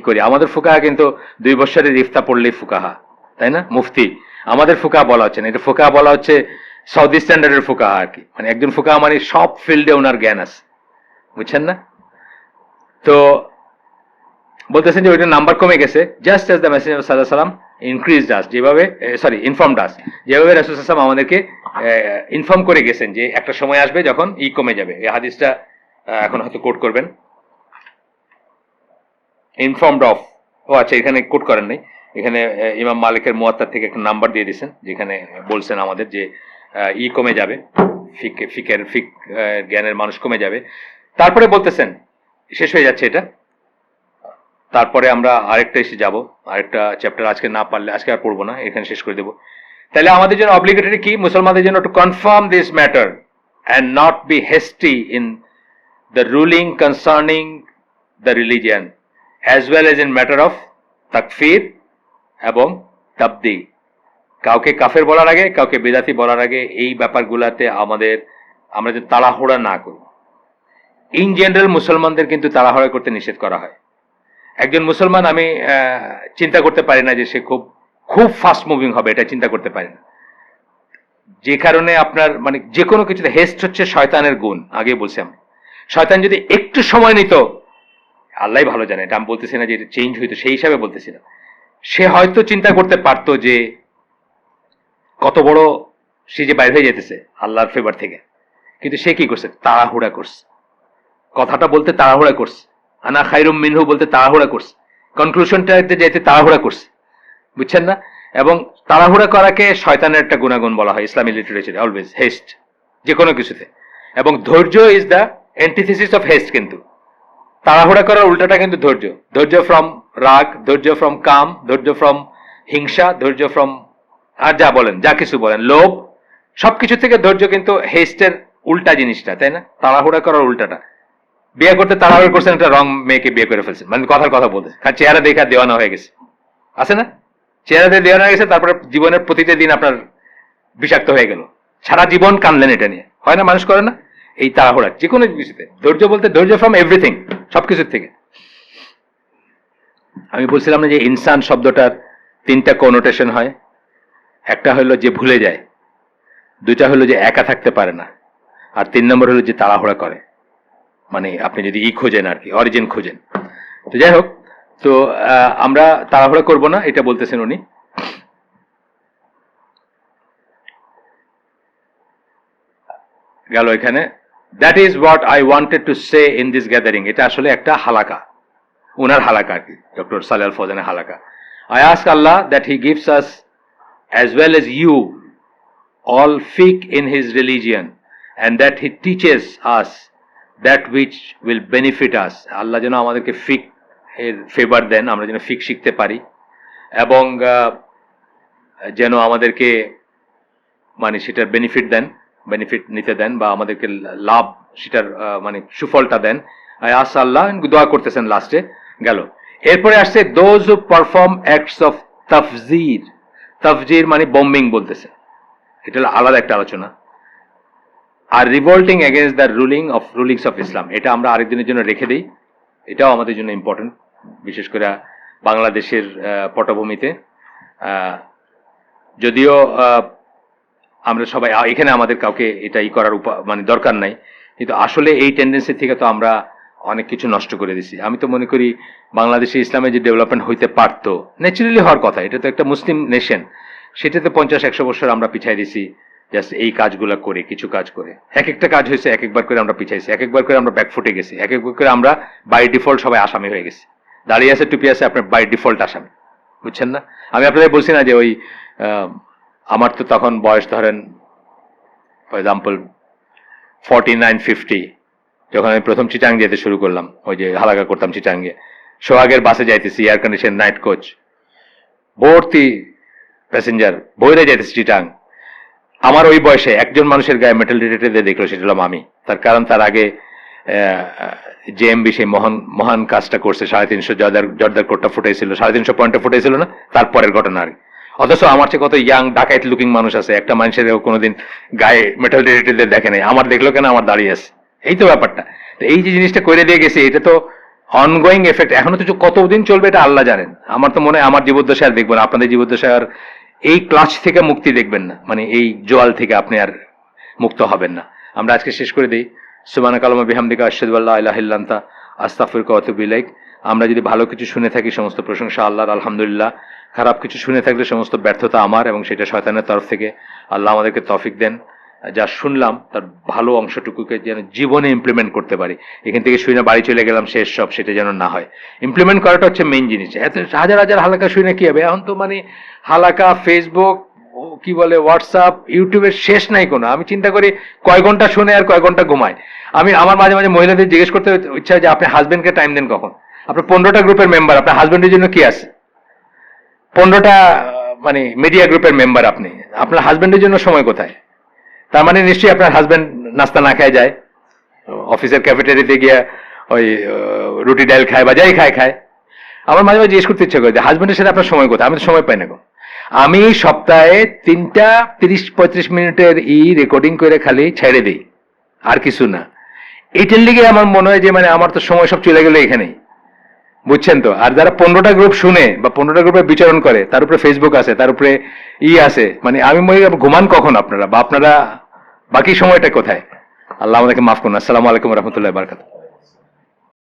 Speaker 1: করি, আমাদের ফুকাহা কিন্তু 2 বছরের ইফতা পড়লেই ফুকাহা, তাই না? মুফতি। আমাদের ফুকাহা বলা হচ্ছে না, এটা ফুকাহা বলা হচ্ছে সৌদি স্ট্যান্ডার্ডের ফুকাহা আর কি। মানে একজন ফুকাহা মানে সব ফিল্ডে ওনার জ্ঞান আছে, বুঝছেন না? তো বলতেছেন যে ওইটার নাম্বার কমে গেছে, জাস্ট অ্যাজ দ্য মেসেঞ্জার সাল্লাল্লাহু আলাইহি ওয়াসাল্লাম ইনক্রিজড আস, যেভাবে ইনফর্মড আস, যেভাবে রাসূল সাল্লাল্লাহু আলাইহি ওয়াসাল্লাম আমাদেরকে ইনফর্ম করে গেছেন যে একটা সময় আসবে যখন কমে যাবে। এই হাদিসটা এখন হয়তো কোট করবেন, ইনফর্মড অফ, ও আচ্ছা এখানে কোট করেন নাই, এখানে ইমাম মালিকের মুয়াত্তা থেকে একটা নাম্বার দিয়ে দিয়েছেন, যেখানে বলছেন আমাদের যে কমে যাবে, ফিক জ্ঞানের মানুষ কমে যাবে। তারপরে বলতেছেন, শেষ হয়ে যাচ্ছে এটা, তারপরে আমরা আরেকটা এসে যাব, আরেকটা চ্যাপ্টার আজকে না পারলে আজকে আর পড়বো না, এখানে শেষ করে দেবো। তাহলে আমাদের জন্য অব্লিগেটরি কি? মুসলমানদের জন্য to confirm this matter and not be hasty in the ruling concerning the religion as well as in matter of তাকফির এবং তাবদি। কাউকে কাফের বলার আগে, কাউকে বিদাতি বলার আগে এই ব্যাপারগুলাতে আমরা যে তাড়াহুড়া না করি। ইন জেনারেল মুসলমানদের কিন্তু তাড়াহুড়া করতে নিষেধ করা হয়। একজন মুসলমান আমি চিন্তা করতে পারি না যে সে খুব ফাস্ট মুভিং হবে, এটা চিন্তা করতে পারি না। যে কারণে আপনার মানে যে কোনো কিছুতে হেস্ট হচ্ছে শয়তানের গুণ, আগে বলছি আমি। শয়তান যদি একটু সময় নিত, আল্লাহ ভালো জানে, এটা আমি বলতেছি না যে এটা চেঞ্জ হইতো, সেই হিসাবে বলতেছি না, সে হয়তো চিন্তা করতে পারতো যে কত বড় সে যে বাইরে হয়ে যেতেছে আল্লাহর ফেভার থেকে, কিন্তু সে কি করছে, তাড়াহুড়া করছে, কথাটা বলতে তাড়াহুড়া করছে, আনা খাইরুম মিনহু বলতে তাড়াহুড়া করছে, কনক্লুশনটাতে যেতে তাড়াহুড়া করছে, বুঝছেন না? এবং তাড়াহুড়া করাকে শয়তানের একটা গুণাগুণ বলা হয় ইসলামী লিটারেচারে, অলওয়েজ হেস্ট, যে কোনো কিছুতে। এবং ধৈর্য is the antithesis of heist, কিন্তু তাড়াহুড়া করার উল্টাটা কিন্তু ধৈর্য। ধৈর্য ফ্রম রাগ, ধৈর্য ফ্রম কাম, ধৈর্য ফ্রম হিংসা, ধৈর্য ফ্রম আর যা বলেন, যা কিছু বলেন, লোভ, সবকিছু থেকে ধৈর্য কিন্তু হেস্টের উল্টা জিনিসটা, তাই না? তাড়াহুড়া করার উল্টাটা। বিয়ে করতে তাড়াহুড়া করছেন, একটা রং মেয়েকে বিয়ে করে ফেলছেন, মানে কথার কথা বলতে, চেহারা দেখা দেওয়ানো হয়ে গেছে, আছে না? চেহারা দিয়ে দেওয়ানো হয়ে গেছে, তারপরে জীবনের প্রতিটা দিন আপনার বিষাক্ত হয়ে গেল, সারা জীবন কানলেন এটা নিয়ে, হয় না? মানুষ করে না এই তাড়াহুড়া যে কোনো কিছুতে? ধৈর্য বলতে ধৈর্য ফ্রম এভরিথিং, সবকিছুর থেকে। আমি বলছিলাম না যে ইনসান শব্দটার তিনটা কোনোটেশন হয়, একটা হলো যে ভুলে যায়, দুইটা হলো যে একা থাকতে পারে না, আর তিন নম্বর হলো যে তাড়াহুড়া করে, মানে আপনি যদি খোঁজেন আর কি, অরিজিন খোঁজেন। তো যাই হোক, তো আমরা তাড়াহুড়া করব না, এটা বলতেছেন উনি। গেল এখানে, that is what I wanted to say in this gathering. এটা আসলে একটা হালাকা, উনার হালাকা আর কি, ডক্টর সালেহ আল ফৌজানের হালাকা। I ask Allah that he gives us as well as you all fiqh in his religion, and that he teaches us that which will benefit us. আল্লাহ যেন আমাদেরকে ফিক এর ফেভার দেন, আমরা যেন ফিক শিখতে পারি, এবং যেন আমাদেরকে মানে সেটার বেনিফিট দেন, বেনিফিট নিতে দেন, বা আমাদেরকে লাভ সেটার মানে সুফলটা দেন। আস আল্লাহ দোয়া করতেছেন লাস্টে, গেল। এরপরে আসছে those who perform acts of তাফজির। তাফজির মানে বম্বিং বলতেছে, এটা হলো আলাদা একটা আলোচনা। আর revolting against the rulings of Islam, এটা আমরা আরেকদিনের জন্য রেখে দিই, এটাও আমাদের জন্য ইম্পর্টেন্ট, বিশেষ করে বাংলাদেশের পটভূমিতে। যদিও আমরা সবাই এখানে আমাদের কাউকে এটা করার মানে দরকার নাই, কিন্তু আসলে এই টেন্ডেন্সি থেকে তো আমরা অনেক কিছু নষ্ট করে দিছি। আমি তো মনে করি বাংলাদেশে ইসলামের যে ডেভেলপমেন্ট হইতে পারতো, ন্যাচারালি হওয়ার কথা, এটা তো একটা মুসলিম নেশন, সেটাতে 50-100 বছর আমরা পিছাই দিছি জাস্ট এই কাজগুলো করে, কিছু কাজ করে। এক একটা কাজ হয়েছে এক একবার করে আমরা পিছাইছি, এক একবার করে আমরা ব্যাকফুটে গেছি, এক একবার করে আমরা বাই ডিফল্ট সবাই আসামি হয়ে গেছি। দাঁড়িয়ে আছে, টুপি আছে, আপনার বাই ডিফল্ট আসামি, বুঝছেন না? আমি আপনাদের বলছি না যে ওই আমার তো তখন বয়স ধরেন ফর এক্সাম্পল 49-50, যখন আমি প্রথম চিটাং যেতে শুরু করলাম, ওই যে হালাকা করতাম চিটাঙ্গে, সোহাগের বাসে যাইতেছি, এয়ার কন্ডিশন নাইট কোচ, ভর্তি প্যাসেঞ্জার, বইরে যাইতেছি চিটাং। আমার ওই বয়সে একজন মানুষের গায়ে মেটাল ডিটেক্টর দিয়ে দেখলো, সেটা হলাম আমি। তার কারণ তার আগে জেএমবি সেই মহান কাজটা করছে, 350 জর্দার কোটটা ফুটেছিল, 350 পয়েন্টে ফুটেছিল না, তারপরের ঘটনা আর। অথচ আমার চেয়ে কত ইয়াং ডাকাইত লুকিং মানুষ আছে, একটা মানুষের কোনোদিন গায়ে মেটাল ডিটেক্টর দিয়ে দেখে নাই, আমার দেখলো কেন, আমার দাঁড়িয়ে আছে, এই তো ব্যাপারটা। তো এই যে জিনিসটা করে দিয়ে গেছে, এটা তো অনগোয়িং এফেক্ট, এখনো তো কতদিন চলবে এটা আল্লাহ জানেন। আমার তো মনে হয় আমার জীবদ্দশায় আর দেখবো না, আপনাদের জীবদ্দশায় আর এই ক্লাচ থেকে মুক্তি দেখবেন না, মানে এই জোয়াল থেকে আপনি আর মুক্ত হবেন না। আমরা আজকে শেষ করে দিই। সুবহানাকা আল্লাহুম্মা বিহামদিকা আশহাদু আল্লা ইলাহা ইল্লা আনতা আস্তাগফিরুকা ওয়া আতুবু ইলাইক। আমরা যদি ভালো কিছু শুনে থাকি, সমস্ত প্রশংসা আল্লাহর, আলহামদুলিল্লাহ। খারাপ কিছু শুনে থাকলে সমস্ত ব্যর্থতা আমার, এবং সেটা শয়তানের তরফ থেকে। আল্লাহ আমাদেরকে তৌফিক দেন, যা শুনলাম তার ভালো অংশটুকুকে যেন জীবনে ইমপ্লিমেন্ট করতে পারি। এখান থেকে শুনে বাড়ি চলে গেলাম শেষ সব, সেটা যেন না হয়। ইমপ্লিমেন্ট করাটা হচ্ছে মেইন জিনিস। এত হাজার হাজার হালাকা শুনে কি হবে? এখন তো মানে হালাকা, ফেসবুক, কি বলে, হোয়াটসঅ্যাপ, ইউটিউবের শেষ নাই কোনো। আমি চিন্তা করি কয় ঘন্টা শুনে আর কয় ঘন্টা ঘুমায়। আমার মাঝে মাঝে মহিলাদের জিজ্ঞেস করতে ইচ্ছা হয় যে আপনি হাজবেন্ডকে টাইম দেন কখন? আপনার 15টা গ্রুপের মেম্বার, আপনার হাজবেন্ডের জন্য কি আছে? 15টা মানে মিডিয়া গ্রুপের মেম্বার আপনি, আপনার হাজবেন্ডের জন্য সময় কোথায়? তার মানে নিশ্চয়ই আপনার হাজবেন্ড নাস্তা না খায় যায়, অফিসের ক্যাফেটেরিয়াতে গিয়ে ওই রুটি ডাল খায় বা যাই খায়। আমার মাঝে মাঝে জিজ্ঞেস করতে ইচ্ছা করে যে হাজবেন্ডের সাথে আপনার সময় কোথায়? আমি তো সময় পাই না গো। আমি সপ্তাহে 3টা 30-35 মিনিটের রেকর্ডিং করে খালি ছেড়ে দিই, আর কিছু না। এইটার লিগে আমার মনে হয় যে মানে আমার তো সময় সব চলে গেল এখানেই, বুঝছেন তো? আর যারা 15টা গ্রুপ শুনে বা 15টা গ্রুপে বিচরণ করে, তার উপরে ফেসবুক আছে, তার উপরে আছে, মানে আমি মনে করি ঘুমান কখন আপনারা, বা আপনারা বাকি সময়টা কোথায়? আল্লাহ আমাদেরকে মাফ করুন। আসসালামু আলাইকুম রহমতুল্লাহ বারকাত।